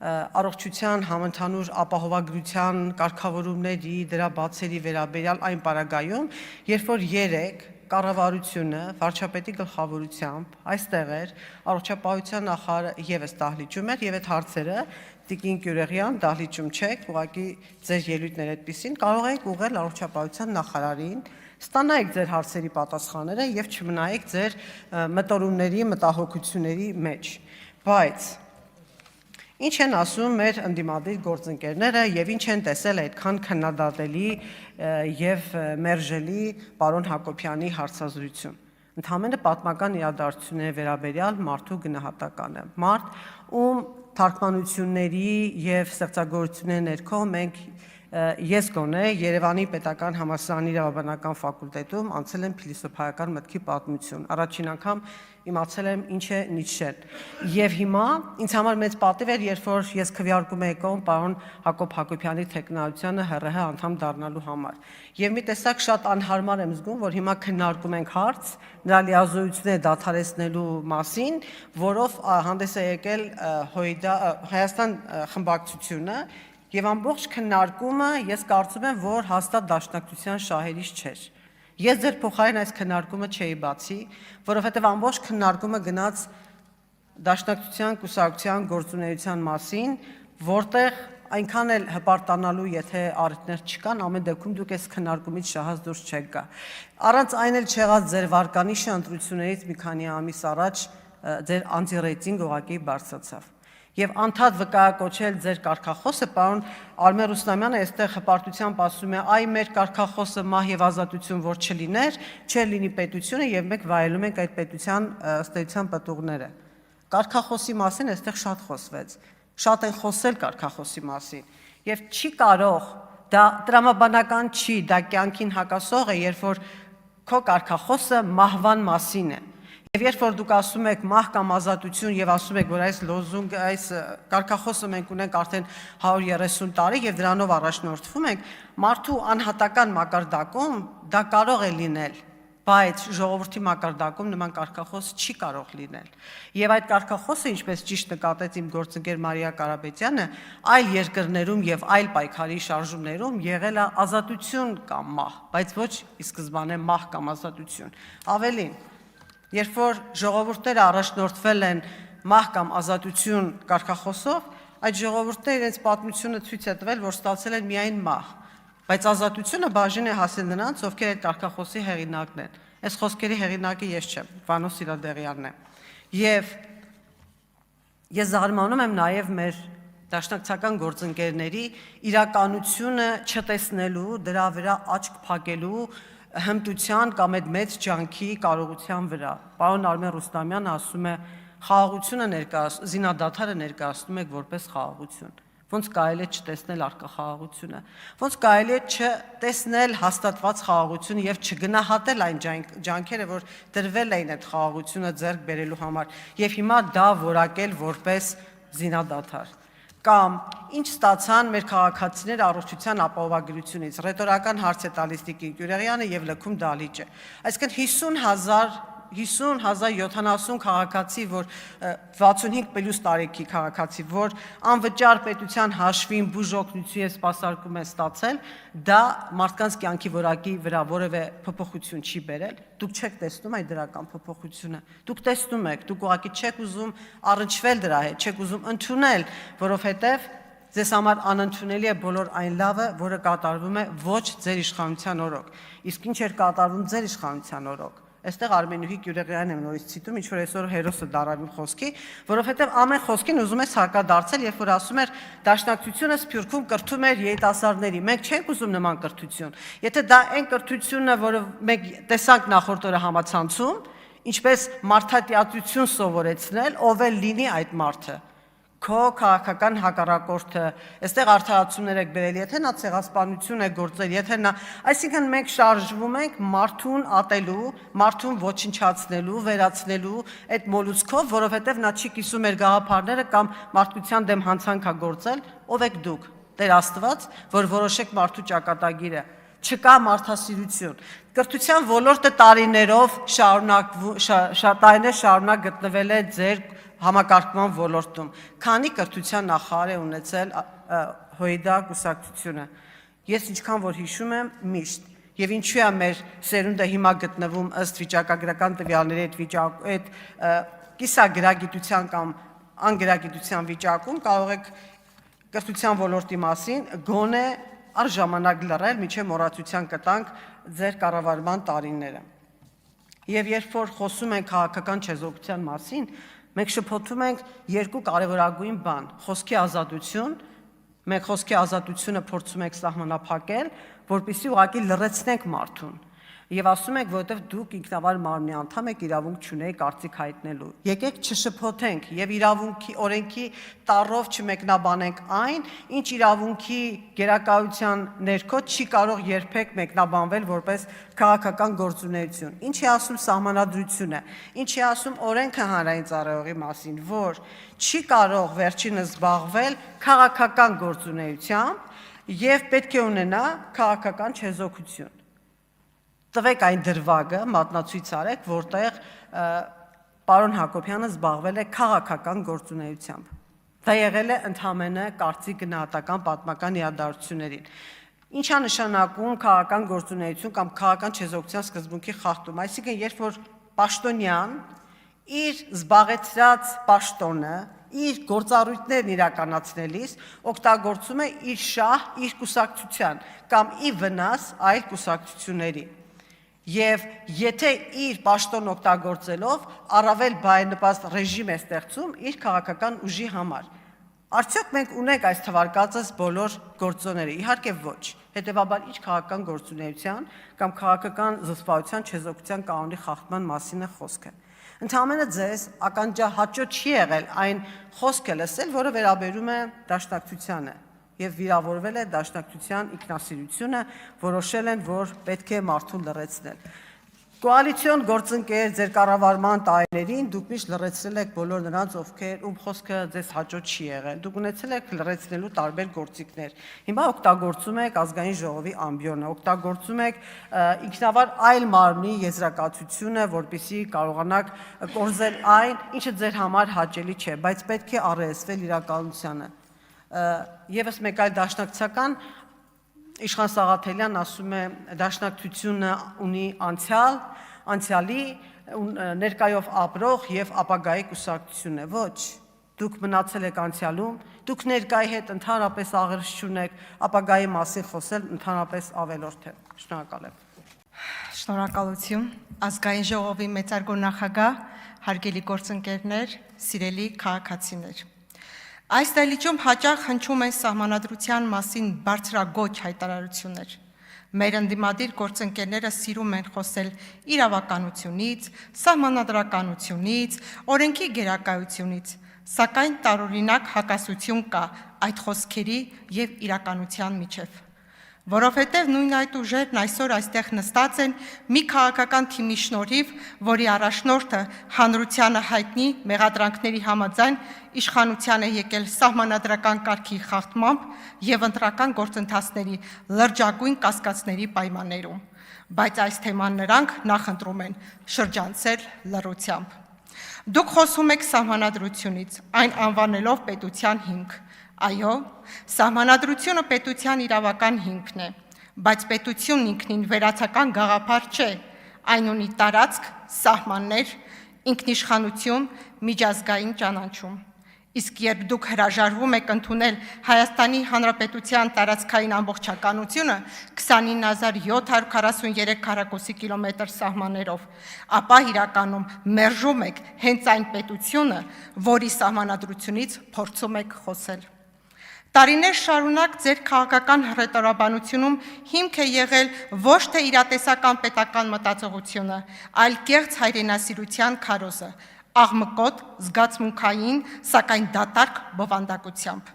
առողջության համընդհանուր ապահովագրության կարգավորումների, դրա բացերի վերաբերյալ այն պարագայում, երբ որ երեկ կառավարությունը վարչապետի գլխավորությամբ այստեղ էր, առողջապահության նախարարը եւս դահլիճում էր եւ այդ հարցերը Տիկին Գյուրեղյան դահլիճում չեք, ուղղակի ձեր ելույթները այդպեսին կարող եք ուղղել առողջապահության նախարարին, ստանայեք ձեր հարցերի պատասխանները եւ չմնայեք ձեր մտորումների, մտահոգությունների մեջ։ Բայց ինչ են ասում մեր ընդդիմադիր գործընկերները եւ ինչ են տեսել այդքան քննադատելի եւ մերժելի պարոն Հակոբյանի հարցազրույցում։ Ընդհանրապես պատմական իրադարձությունների վերաբերյալ մարդու գնահատականը։ Մարդ, ում թարգմանությունների եւ ստեղծագործությունների ներքո մենք ես գոնե Երևանի Պետական համալսարանի իրավաբանական ֆակուլտետում անցել եմ փիլիսոփայական մտքի պատմություն։ Առաջին անգամ իմացել եմ ինչ է Նիցշեն։ Եվ հիմա ինձ համար մեծ պատիվ էր, երբ որ ես քվեարկում եի կողմ պարոն Հակոբ Հակոբյանի թեկնածությանը ՀՌՀ անդամ դառնալու համար։ Եվ մի տեսակ շատ անհարմար եմ զգում, որ հիմա քննարկում ենք հարց նրա լիազորությունները դադարեցնելու մասին, որով հանդես է եկել Հայաստան խմբակցությունը, եւ ամբողջ քննարկումը ես կարծում եմ, որ հաստատ դաշնակցության շահերից չէր։ Ես ձեր փոխարեն այս քննարկումը չէի բացի, որովհետեւ ամբողջ քննարկումը գնաց դաշնակցության կուսակցության գործունեության մասին, որտեղ այնքան էլ հպարտանալու, եթե առիթներ չկան, ամեն դեպքում դուք այս քննարկումից շահած դուրս չեք գա։ Առանց այն էլ չեղած ձեր վարկանիշը ընտրություններից մի քանի ամիս առաջ ձեր անտիրեյտինգ ուղղակի բարձրացավ։ Եվ անդադ վկայակոչել ձեր կարգախոսը, պարոն Արմեն Ռուստամյանը այստեղ հպարտությամբ ասում է, այ մեր կարգախոսը մահ եւ ազատություն որ չլիներ, չէր լինի պետությունը եւ մենք վայելում ենք այդ պետության ըստ էության պտուղները։ Կարգախոսի մասին այստեղ շատ խոսվեց, շատ են խոսել կարգախոսի մասին եւ չի կարող, դա տրամաբանական չի, դա կյանքին հակասող է, երբ որ քո կարգախոսը մահվան մասին է։ Եվ երբ որ դուք ասում եք մահ կամ ազատություն եւ ասում եք, որ այս լոզունգ, այս կարգախոսը մենք ունենք արդեն 130 տարի եւ դրանով առաջնորդվում ենք, մարդու անհատական մակարդակում դա կարող է լինել, բայց ժողովրդի մակարդակում նման կարգախոս չի կարող լինել։ Եվ այդ կարգախոսը, ինչպես ճիշտ նկատեց իմ գործընկեր Մարիա Կարապետյանը, այլ երկրներում եւ այլ պայքարի շարժումներում եղել է ազատություն կամ մահ, բայց ոչ ի սկզբանե մահ կամ ազատություն։ Ավելին, երբ որ ժողովուրդները առաջնորդվել են մահ կամ ազատություն կարգախոսով, այդ ժողովուրդները իրենց պատմությունը ցույց է տվել, որ ստացել են միայն մահ, բայց ազատությունը բաժին է հասել նրանց, ովքեր այդ կարգախոսի հեղինակն են։ Այս խոսքերի հեղինակը ես չեմ, Վանո Սիրադեղյանն է։ Եվ ես զարմանում եմ նաև մեր դաշնակցական գործընկերների իրականությունը չտեսնելու, դրա վրա աչք փակելու հմտության կամ այդ մեծ ջանքի կարողության վրա։ Պարոն Արմեն Ռուստամյանը ասում է, խաղաղությունը զինադադարը ներկայացնում եք որպես խաղաղություն։ Ոնց կարելի է չտեսնել առկա խաղաղությունը, ոնց կարելի է չտեսնել հաստատված խաղաղությունը եւ չգնահատել այն ջանքերը, որ դրվել էին այդ խաղաղությունը ձեռք բերելու համար, եւ հիմա դա որակել որպես զինադադար։ Կամ ինչ ստացան մեր քաղաքացիները առողջության ապահովագրությունից, ռետորական հարց է տալիս Տիկին Գյուրեղյանը եւ լքում դալիճը։ Այսինքն 50,070 քաղաքացի, որ 65+ տարեկի քաղաքացի, որ անվճար պետության հաշվին բուժօգնություն եւ սպասարկում են ստացել, դա մարդկանց կյանքի որակի վրա որևէ փոփոխություն չի բերել։ Դուք չեք տեսնում այդ դրական փոփոխությունը։ Դուք տեսնում եք, դուք ուղղակի չեք ուզում առնչվել դրա հետ, չեք ուզում ընդունել, որովհետեւ ձեզ համար անընդունելի է բոլոր այն լավը, որը կատարվում է ոչ ձեր իշխանության օրոք։ Իսկ ինչ էր կատարվում ձեր իշխանության օրոք։ Այստեղ Արմենուհի Գյուրեղյանն եմ նորից ցիտում, ինչ որ այսօր հերոսը դարավ իմ խոսքի, որովհետև ամեն խոսքին ուզում է հակադարձել, երբ որ ասում էր դաշնակցությունը Սփյուռքում կրթում էր երիտասարդների։ Մենք չենք ուզում նման կրթություն։ Եթե դա այն կրթությունն է, որը մենք տեսանք նախորդ օրը համացանցում, ինչպես մարդատիացություն սովորեցնել, ով էլ լինի այդ մարդը, քո քաղաքական հակառակորդը, այստեղ արդարացումներ եք բերել, եթե նա ցեղասպանություն է գործել, եթե նա, այսինքն մենք շարժվում ենք մարդուն ատելու, մարդուն ոչնչացնելու, վերացնելու այդ մոլուցքով, որովհետև նա չի կիսում մեր գաղափարները կամ մարդկության դեմ հանցանք է գործել, ով եք դուք, Տեր Աստված, որ որոշեք մարդու ճակատագիրը, չկա մարդասիրություն։ Կրթության ոլորտը տարիներ շարունակ գտնվել է ձեր համակարգման ոլորտում, քանի կրթության նախարար է ունեցել ՀՅԴ կուսակցությունը։ Ես ինչքան որ հիշում եմ միշտ, եւ ինչու է մեր սերունդը հիմա գտնվում ըստ վիճակագրական տվյալների այդ կիսագրագիտության կամ անգրագիտության վիճակում, կարող եք կրթության ոլորտի մասին գոնե առժամանակ լռել, միջև մոռացության կտանք ձեր կառավարման տարիները։ Եվ երբ որ խոսում ենք քաղաքական չեզոքության մասին, մենք շփոթում ենք երկու կարևորագույն բան՝ խոսքի ազատություն, մենք խոսքի ազատությունը փորձում ենք սահմանափակել, որպեսզի ուղղակի լռեցնենք մարդուն, Եվ ասում եք, որովհետև դուք ինքնավար մարմնի անդամ եք, իրավունք չունեք կարծիք հայտնելու։ Եկեք չշփոթենք եւ իրավունքի օրենքի տառով չմեկնաբանենք այն, ինչ իրավունքի գերակայության ներքո չի կարող երբեք մեկնաբանվել որպես քաղաքական գործունեություն։ Ինչ է ասում սահմանադրությունը, ինչ է ասում օրենքը հանրային ծառայողի մասին, որ չի կարող վերջինս զբաղվել քաղաքական գործունեությամբ եւ պետք է ունենա քաղաքական չեզոքություն։ Տվեք այն դրվագը, մատնացույց արեք, որտեղ պարոն Հակոբյանը զբաղվել է քաղաքական գործունեությամբ։ Դա եղել է ընդհանրապես կարծիք գնահատական պատմական իրադարձություններին։ Ինչա նշանակում քաղաքական գործունեություն կամ քաղաքական չեզոքության սկզբունքի խախտում, այսինքն երբ որ պաշտոնյան իր զբաղեցրած պաշտոնը, իր գործառույթներն իրականացնելիս օգտագործում է իր շահ, իր կուսակցության կամ ի վնաս այլ կուսակցությունների։ Եվ եթե իր պաշտոն օգտագործելով առավել բարենպաստ ռեժիմ է ստեղծում իր քաղաքական ուժի համար։ Արդյոք մենք ունենք այս թվարկածս բոլոր գործոնները, իհարկե ոչ։ Հետևաբար ինչ քաղաքական գործունեության կամ քաղաքական զսպվածության չեզոքության կանոնի խախտման մասին է խոսքը։ Ընդհանրապես ձեզ ականջահաճո չի եղել այն խոսքը լսել, որը վերաբերում է դաշնակցությանը եւ վիրավորվել է դաշնակցության ինքնասիրությունը, որոշել են, որ պետք է մարդուն լրացնել։ Կոալիցիոն գործընկեր ձեր կառավարման տարիներին դուք միշտ լրացրել եք բոլոր նրանց, ում խոսքը ձեզ հաճո չի եղել։ Դուք ունեցել եք լրացնելու տարբեր գործիքներ։ Հիմա օգտագործում եք ազգային ժողովի ամբիոնը, օգտագործում եք ինքնավար այլ մարմնի եզրակացությունը, որպեսզի կարողանաք կորզել այն, ինչը ձեր համար հաճելի չէ, բայց պետք է առերեսվել իրականությանը։ Եվս մեկ այլ դաշնակցական Իշխան Սաղաթելյան ասում է դաշնակցությունը ունի անցյալի ներկայով ապրող եւ ապագայի կուսակցություն է։ Ոչ, դուք մնացել եք անցյալում, դուք ներկայի հետ ընդհանրապես աղերս չունեք, ապագայի մասին խոսել ընդհանրապես ավելորդ է։ Շնորհակալ եմ։ Շնորհակալություն։ Ազգային ժողովի մեծարգո նախագահ, հարգելի գործընկերներ, սիրելի քաղաքացիներ։ Այս դահլիճում հաճախ հնչում են սահմանադրության մասին բարձրագոչ հայտարարություններ։ Մեր ընդդիմադիր գործընկերները սիրում են խոսել իրավականությունից, սահմանադրականությունից, օրենքի գերակայությունից, սակայն տարօրինակ հակասություն կա այդ խոսքերի եւ իրականության միջև։ Որովհետև նույն այդ ուժերն այսօր այստեղ նստած են մի քաղաքական թիմի շնորհիվ, որի առաջնորդը հանրությանը հայտնի մեղադրանքների համաձայն իշխանության է եկել սահմանադրական կարգի խախտմամբ եւ ընտրական գործընթացների լրջագույն կասկածների պայմաններում, բայց այս թեման նրանք նախընտրում են շրջանցել լռությամբ։ Դուք խոսում եք սահմանադրությունից, այն անվանելով պետության հիմք։ Այո, սահմանադրությունը պետության իրավական հիմքն է, բայց պետությունն ինքնին վերացական գաղափար չէ, այն ունի տարածք, սահմաններ, ինքնիշխանություն, միջազգային ճանաչում։ Իսկ երբ դուք հրաժարվում եք ընդունել Հայաստանի Հանրապետության տարածքային ամբողջականությունը 29743 քառակուսի կիլոմետր սահմաններով, ապա իրականում մերժում եք հենց այն պետությունը, որի սահմանադրությունից փորձում եք խոսել։ Տարիներ շարունակ ձեր քաղաքական հռետորաբանությունում հիմք է եղել ոչ թե իրատեսական պետական մտածողությունը, այլ կեղծ հայրենասիրության քարոզը, աղմկոտ, զգացմունքային, սակայն դատարկ բովանդակությամբ։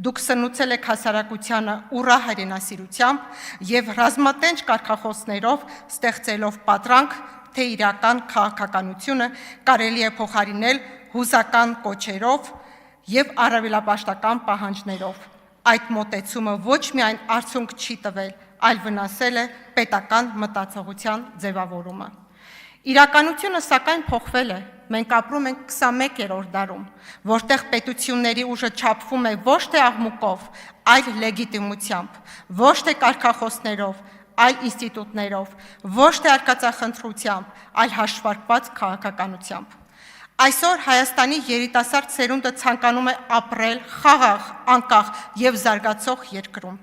Դուք սնուցել եք հասարակությանը ուռա հայրենասիրությամբ եւ ռազմատենչ կարգախոսներով ստեղծելով պատրանք, թե իրական քաղաքականությունը կարելի է փոխարինել հուզական կոչերով եւ առավելապաշտական պահանջներով։ Այդ մոտեցումը ոչ միայն արդյունք չի տվել, այլ վնասել է պետական մտածողության ձևավորումը։ Իրականությունը սակայն փոխվել է։ Մենք ապրում ենք 21-րդ դարում, որտեղ պետությունների ուժը չափվում է ոչ թե աղմուկով, այլ լեգիտիմությամբ, ոչ թե կարգախոսներով, այլ ինստիտուտներով, ոչ թե արկածախնդրությամբ, այլ հաշվարկված քաղաքականությամբ։ Այսօր Հայաստանի երիտասարդ սերունդը ցանկանում է ապրել խաղաղ, անկախ եւ զարգացող երկրում։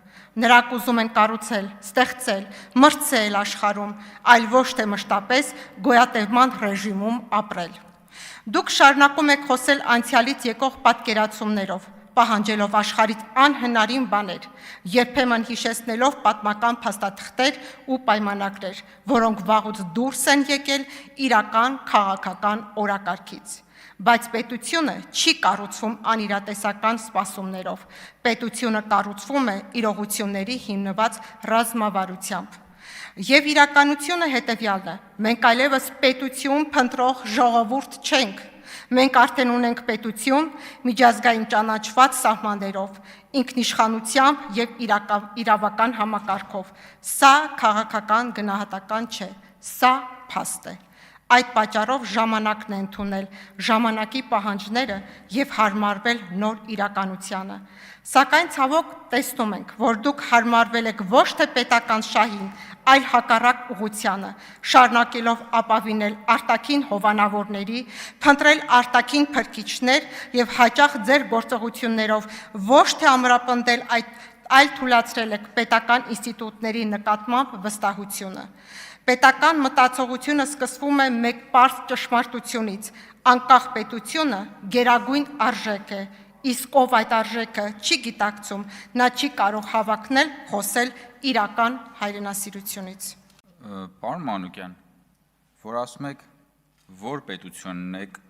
Նրանք ուզում են կառուցել, ստեղծել, մրցել աշխարհում, այլ ոչ թե մշտապես գոյատևման ռեժիմում ապրել։ Դուք շարունակում եք խոսել անցյալից եկող պատկերացումներով, պահանջելով աշխարհից անհնարին բաներ, երբեմն հիշեցնելով պատմական փաստաթղթեր ու պայմանագրեր, որոնք վաղուց դուրս են եկել իրական քաղաքական օրակարգից։ Բայց պետությունը չի կառուցվում անիրատեսական սպասումներով։ Պետությունը կառուցվում է իրողությունների հիմնված ռազմավարությամբ։ Եվ իրականությունը հետևյալն է. մենք այլևս պետություն փնտրող ժողովուրդ չենք։ Մենք արդեն ունենք պետություն միջազգային ճանաչված սահմաններով, ինքնիշխանությամբ եւ իրավական համակարգով։ Սա քաղաքական գնահատական չէ, սա փաստ է։ Այդ պատճառով ժամանակն է ընդունել ժամանակի պահանջները եւ հարմարվել նոր իրականությանը։ Սակայն ցավոք տեսնում ենք, որ դուք հարմարվել եք ոչ թե պետական շահին, այլ հակառակ ուղղությանը, շարունակելով ապավինել արտաքին հովանավորների, փնտրել արտաքին փրկիչներ եւ հաճախ ձեր գործողություններով ոչ թե ամրապնդել այլ թույլատրել եք պետական ինստիտուտների նկատմամբ վստահությունը։ Պետական մտածողությունը սկսվում է մեկ պարզ ճշմարտությունից. անկախ պետությունը գերագույն արժեք է, իսկ ով այդ արժեքը չի գիտակցում, նա չի կարող հավակնել, խոսել իրական հայրենասիրությունից։ Պարոն Մանուկյան, որ ասում եք, որ պետությունն եք,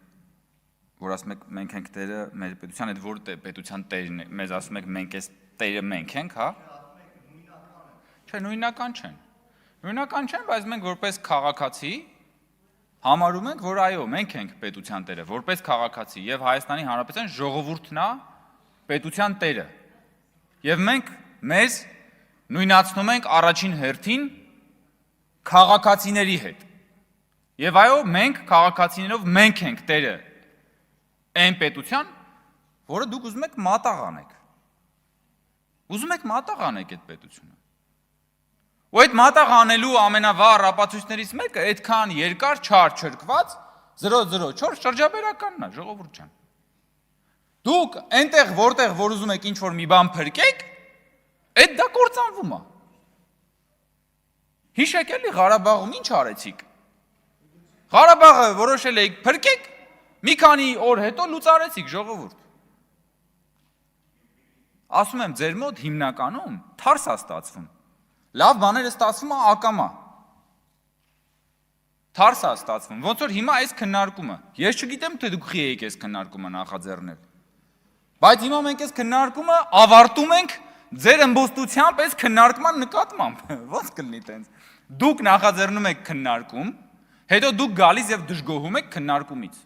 որ ասում եք մենք ենք տերը, մեր պետության այդ որ պետության տերն է, մեզ ասում եք մենք էս տերը մենք ենք, հա։ Չէ, նույնական չեն։ Նույնական չեն, բայց մենք որպես քաղաքացի համարում ենք, որ այո, մենք ենք պետության տերը, որպես քաղաքացի եւ Հայաստանի Հանրապետության ժողովուրդն է պետության տերը։ Եվ մենք մեզ նույնացնում ենք առաջին հերթին քաղաքացիների հետ։ Եվ այո, մենք քաղաքացիներով մենք ենք տերը այն պետության, որը դուք ուզում եք մատաղ անեք։ Ուզում եք մատաղ անեք այդ պետությունը։ Ու այդ մատաղ անելու ամենավառ ապացույցներից մեկը այդքան երկար չար չրկված 004 շրջաբերականն է, ժողովուրդ ջան։ Դուք այնտեղ որտեղ որ ուզում եք ինչ-որ մի բան փրկեք, այդ դա կործանվում է։ Հիշեք էլի Ղարաբաղում ինչ արեցիք։ Ղարաբաղը որոշել եք փրկեք, մի քանի օր հետո լուծարեցիք, ժողովուրդ։ Ասում եմ, ձեր մոտ հիմնականում թարս է ստացվում։ Լավ բաները ստացվում է ակամա։ Թարս է ստացվում, ոնց որ հիմա այս քննարկումը, ես չգիտեմ թե դուք խի եք այս քննարկումը նախաձեռնել։ Բայց հիմա մենք այս քննարկումը ավարտում ենք ձեր ըմբոստությամբ այս քննարկման նկատմամբ։ Ոնց կլինի տենց։ Դուք նախաձեռնում եք քննարկում, հետո դուք գալիս եւ դժգոհում եք քննարկումից։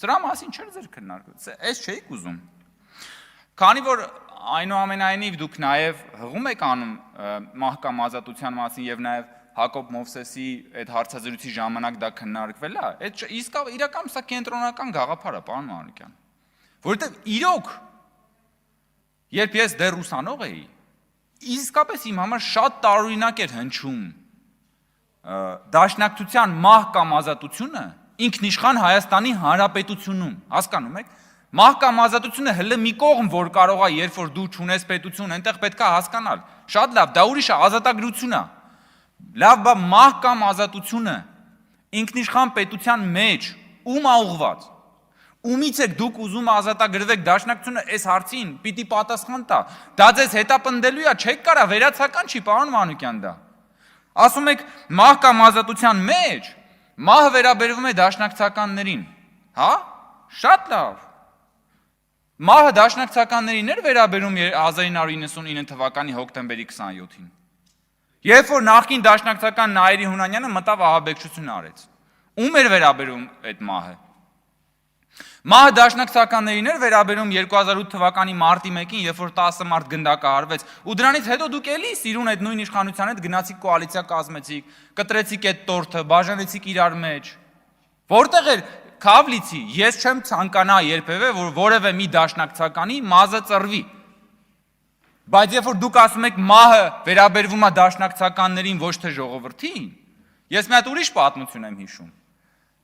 Սրա մասին չէր ձեր քննարկումը, այս չէիք ուզում։ Քանի որ այնուամենայնիվ դուք նաև հղում եք անում մահկամ ազատության մասին եւ նաև Հակոբ Մովսեսի այդ հարցազրույցի ժամանակ դա քննարկվել է, այդ իրական սա կենտրոնական գաղափար է, պարոն Մանուկյան։ Որովհետեւ իրոք երբ ես դեռ ուսանող էի, իսկապես իմ համար շատ տարօրինակ էր հնչում դաշնակցության մահկամ ազատությունը ինքնիշխան Հայաստանի Հանրապետությունում, հասկանում եք։ Մահկամ ազատությունը հələ մի կողմ որ կարող է, երբ որ դու չունես պետություն, այնտեղ պետք է հասկանալ։ Շատ լավ, դա ուրիշ է, ազատագրություն է։ Լավ, բա մահկամ ազատությունը ինքնիշխան պետության մեջ ում է ուղղված։ Ումից եք դուք ուզում ազատագրվեք դաշնակցությունը այս հարցին, պիտի պատասխան տա։ Դա ձեզ հետապնդելու է, չեք կարա, վերացական չի, պարոն Մանուկյան դա։ Ասում եք մահկամ ազատության մեջ մահը վերաբերվում է դաշնակցականներին, հա։ Շատ լավ։ Մահը դաշնակցականներին էր վերաբերում 1999 թվականի հոկտեմբերի 27-ին։ Երբ որ նախկին դաշնակցական Նայիրի Հունանյանը մտավ ահաբեկչություն արեց։ Ում էր վերաբերում այդ մահը։ Մահը դաշնակցականներին էր վերաբերում 2008 թվականի մարտի 1-ին, երբ որ 10 մարդ գնդակահարվեց, ու դրանից հետո դուք էլի սիրուն այդ նույն իշխանության հետ գնացիք կոալիցիա կազմեցիք, կտրեցիք այդ տորթը, բաժանեցիք իրար մեջ։ Որտեղ էր Քավլիցի, ես չեմ ցանկանա երբևէ, որ որևէ մի դաշնակցականի մազը ծռվի։ Բայց երբ որ դուք ասում եք մահը վերաբերվում է դաշնակցականներին, ոչ թե ժողովրդին, ես մի հատ ուրիշ պատմություն եմ հիշում։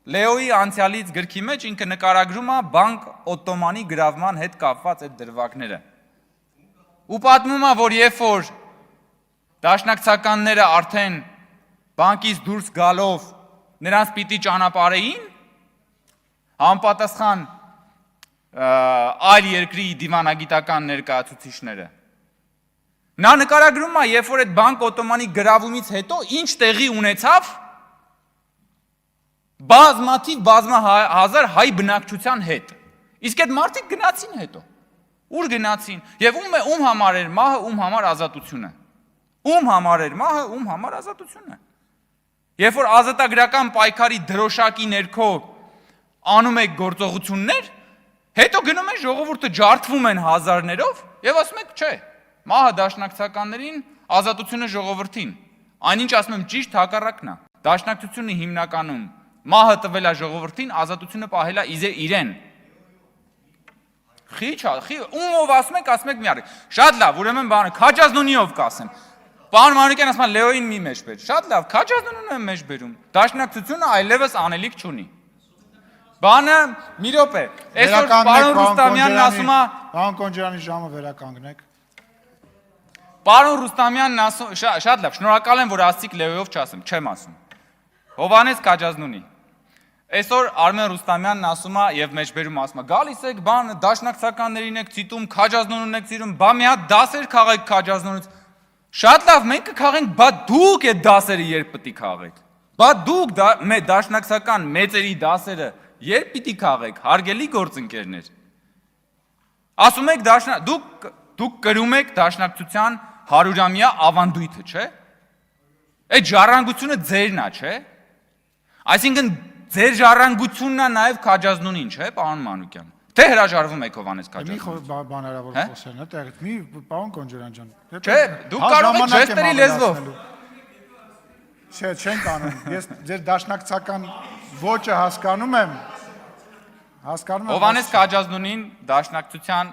Լեոյի անցյալից գրքի մեջ ինքը նկարագրում է բանկ Օտոմանի գրավման հետ կապված այդ դրվագները։ Ու պատմում է, որ երբ որ դաշնակցականները արդեն բանկից դուրս գալով նրանց պիտի ճանապարհեին, համապատասխան այլ երկրի դիվանագիտական ներկայացուցիչները։ Նա նկարագրում է, երբ որ այդ բանկ օտոմանի գրավումից հետո ինչ տեղի ունեցավ բազմահազար հայ բնակչության հետ։ Իսկ այդ մարդիկ գնացին հետո։ Ուր գնացին։ Եվ ում համար էր մահը, ում համար ազատությունը։ Ում համար էր մահը, ում համար ազատությունը։ Երբ որ ազատագրական պայքարի դրոշակի ներքո անում եք գործողություններ, հետո գնում են ժողովուրդը ջարդվում են հազարներով եւ ասում եք, չէ, մահը դաշնակցականներին, ազատությունը ժողովրդին։ Այնինչ ասում եմ ճիշտ հակառակն է։ Դաշնակցությունը հիմնականում մահը տվել է ժողովրդին, ազատությունը պահել է իրեն։ Ումով ասում եք մի արեք։ Շատ լավ, ուրեմն բանը Քաջազնունիով կասեմ։ Պարոն Մանուկյան ասում է Լեոին մի մեջ բեր։ Շատ լավ, Քաջազնունին եմ մեջ բերում։ Դաշնակցությունը այլևս անելիք չունի։ Բանը մի րոպե։ Այսօր պարոն Ռուստամյանն ասում է, Պարոն Կոնջյանի ժամը վերականգնեք։ Պարոն Ռուստամյանն ասում, շատ լավ, շնորհակալ եմ, որ ասցիք Լեոյով չասեմ, չեմ ասում։ Հովհաննես Քաջազնունի։ Այսօր Արմեն Ռուստամյանն ասում է եւ մեջբերում ասում է. «Գալիս եք, բան դաշնակցականներին եք ցիտում, Քաջազնունին եք ցիրում, բա մի հատ դասեր քաղեք Քաջազնունից»։ Շատ լավ, մենք կքաղենք, բա դուք այդ դասերը երբ պիտի քաղեք։ Բա դուք դաշնակցական մեծերի դասերը երբ պիտի քաղեք, հարգելի գործընկերներ։ Ասում եք դուք կրում եք դաշնակցության 100-ամյա ավանդույթը, չէ՞։ Այդ ժառանգությունը ձերն է, չէ՞։ Այսինքն ձեր ժառանգությունն է նաև Քաջազնունին, չէ՞, պարոն Մանուկյան։ Թե հրաժարվում եք Հովհաննես Քաջազնունին։ Մի բանարավոր խոսեն, այդտեղ մի պարոն Կոնջյան ջան։ Չէ, դուք կարող եք ժեստերի լեզվով։ Չէ, չենք անում։ Ես ձեր դաշնակցական ոճը հասկանում եմ։ Հովհաննես Քաջազնունին դաշնակցության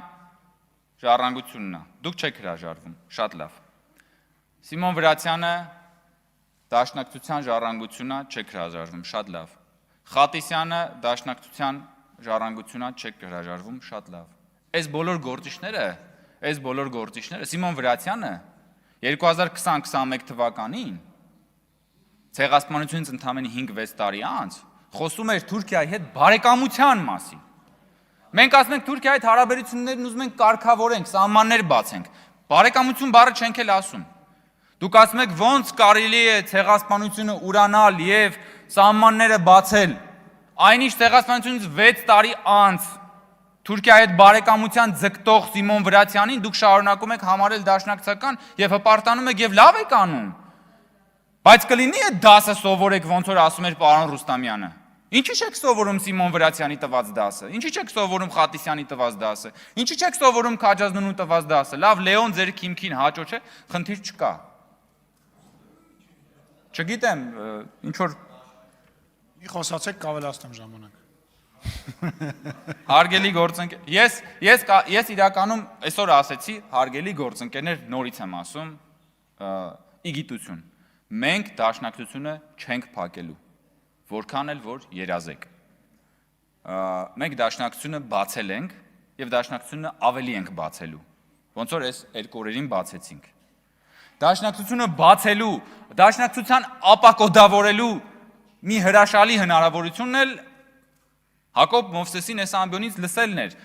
ժառանգությունն է։ Դուք չեք հրաժարվում, շատ լավ։ Սիմոն Վրացյանը դաշնակցության ժառանգությունն է, չեք հրաժարվում, շատ լավ։ Խատիսյանը դաշնակցության ժառանգությունն է, չեք հրաժարվում, շատ լավ։ Այս բոլոր գործիչները, Սիմոն Վրացյանը 2020-21 թվականին Ցեղասպանությունից ընդամենը 5-6 տարի անց խոսում էր Թուրքիայի հետ բարեկամության մասին։ Մենք ասում ենք Թուրքիայի հետ հարաբերություններն ուզում ենք կարգավորենք, սահմաններ բացենք։ Բարեկամություն բառը չենք էլ ասում։ Դուք ասում եք ոնց կարելի է ցեղասպանությունը ուրանալ եւ սահմանները բացել։ Այնինչ ցեղասպանությունից 6 տարի անց Թուրքիայի հետ բարեկամության ձգտող Սիմոն Վրացյանին դուք շարունակում եք համարել դաշնակցական եւ հպարտանում եք եւ լավ եք անում։ Բայց կլինի այդ դասը սովորեք ոնց որ ասում էր պարոն Ռուստամյանը։ Ինչի՞ չեք սովորում Սիմոն Վրացյանի տված դասը։ Ինչի՞ չեք սովորում Խատիսյանի տված դասը։ Ինչի՞ չեք սովորում Քաջազնունու տված դասը։ Լավ, Լեոն ձեր քիմքին հաճո չէ, խնդիր չկա։ Չգիտեմ, ինչ որ Մի խոսացեք կավելացնեմ ժամանակ։ Հարգելի գործընկեր, ես իրականում այսօր ասեցի, հարգելի գործընկերներ, նորից եմ ասում, իգիտություն։ Մենք դաշնակցությունը չենք փակելու, որքան էլ որ երազեք։ Մենք դաշնակցությունը բացել ենք եւ դաշնակցությունը ավելի ենք բացելու։ Ոնց որ այս երկու օրերին բացեցինք։ Դաշնակցությունը բացելու, դաշնակցության ապակոդավորելու մի հրաշալի հնարավորությունն էլ Հակոբ Մովսեսի Նեսամբյոնից լսելն էր,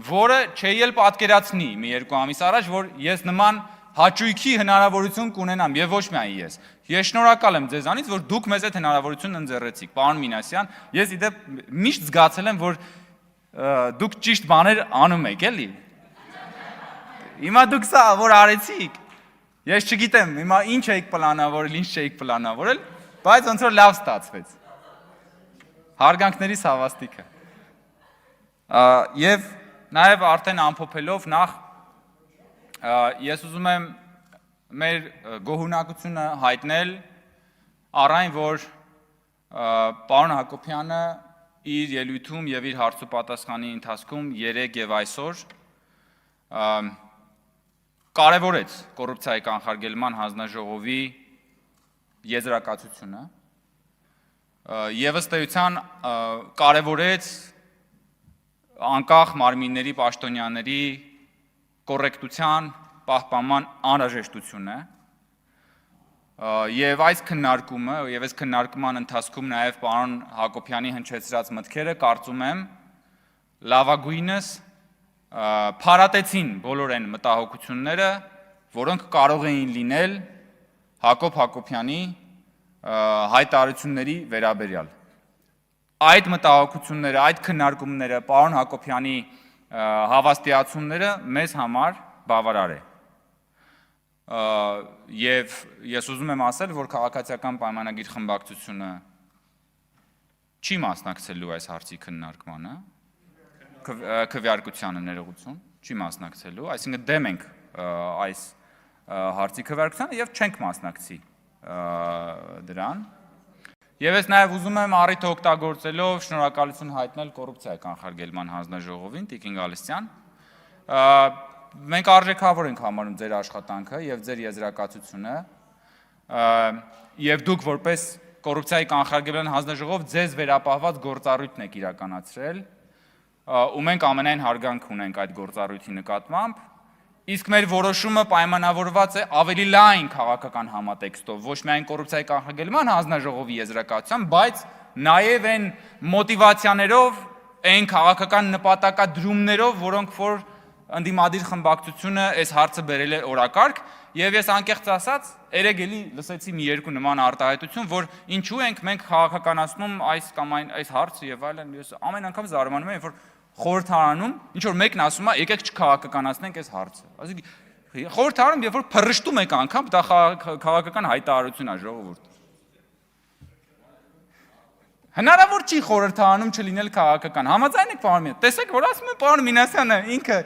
որը չէի էլ պատկերացնի մի 2 ամիս առաջ, որ ես նման հաճույքի հնարավորություն կունենամ եւ ոչ միայն ես։ Ես շնորհակալ եմ ձեզանից, որ դուք մեզ այդ հնարավորությունն ընձեռեցիք, պարոն Մինասյան։ Ես իդեպ միշտ զգացել եմ, որ դուք ճիշտ բաներ անում եք, էլի։ Հիմա դուք սա որ արեցիք։ Ես չգիտեմ, հիմա ինչ եք պլանավորել, ինչ չէիք պլանավորել, բայց ոնց որ լավ ստացվեց։ Հարգանքներիս հավաստիքը։ Եվ նաև արդեն ամփոփելով նախ ես ուզում եմ մեր գոհունակությունը հայտնել առայն որ պարոն Հակոբյանը իր ելույթում եւ իր հարցու պատասխանի ընթացքում երեկ եւ այսօր կարևորեց կոռուպցիայի կանխարգելման հանձնաժողովի եզրակացությունը եւ ըստ էության կարևորեց անկախ մարմինների պաշտոնյաների կոռեկտության պահպանման անհրաժեշտությունը եւ այս քննարկումը եւ այս քննարկման ընթացքում նաեւ պարոն Հակոբյանի հնչեցրած մտքերը կարծում եմ լավագույնս փարատեցին բոլոր այն մտահոգությունները, որոնք կարող էին լինել Հակոբ Հակոբյանի հայտարարությունների վերաբերյալ։ Այդ մտահոգությունները, այդ քննարկումները, պարոն Հակոբյանի հավաստիացումները մեզ համար բավարար է։ Եվ ես ուզում եմ ասել, որ քաղաքացիական պայմանագիր խմբակցությունը չի մասնակցելու այս հարցի քննարկմանը, քվեարկությանը ներողություն, չի մասնակցելու, այսինքն դեմ ենք այս հարցի քվեարկությանը եւ չենք մասնակցի դրան։ Եվ ես նաև ուզում եմ առիթը օգտագործելով շնորհակալություն հայտնել կոռուպցիայի կանխարգելման հանձնաժողովին, Տիկին Գալստյան։ Մենք արժեքավոր ենք համարում ձեր աշխատանքը եւ ձեր եզրակացությունը, եւ դուք որպես կոռուպցիայի կանխարգելման հանձնաժողով ձեզ վերապահված գործառույթն եք իրականացրել, ու մենք ամենայն հարգանք ունենք այդ գործառույթի նկատմամբ, իսկ մեր որոշումը պայմանավորված է ավելի լայն քաղաքական համատեքստով, ոչ միայն կոռուպցիայի կանխարգելման հանձնաժողովի եզրակացությամբ, բայց նաեւ այն մոտիվացիաներով, այն քաղաքական նպատակադրումներով, որոնք որ ընդդիմադիր խմբակցությունը այս հարցը բերել է օրակարգ, եւ ես անկեղծ ասած, երեք էլի լսեցի մի երկու նման արտահայտություն, որ ինչու ենք մենք քաղաքականացնում այս կամ այս հարցը եւ այլն, ես ամեն անգամ զարմանում եմ, որ խորհրդարանում ինչ որ մեկն ասում է, եկեք չքաղաքականացնենք այս հարցը։ Այսինքն խորհրդարանում երբ որ փռշտում եք անգամ, դա քաղաքական հայտարարություն է, ժողովուրդ։ Հնարավոր չի խորհրդարանում չլինել քաղաքական։ Համաձայն եք պարոն Մինասյան։ Տեսեք, որ ասում են պարոն Մինասյանը ինքը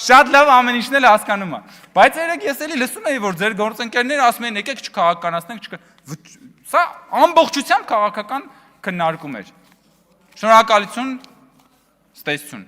շատ լավ ամեն ինչն էլ հասկանում է։ Բայց երեք ես էլի լսում էի, որ ձեր գործընկերները ասում են եկեք չքաղաքականացնենք, Սա ամբողջությամբ քաղաքական քննարկում էր։ Շնորհակալություն, ստեսություն։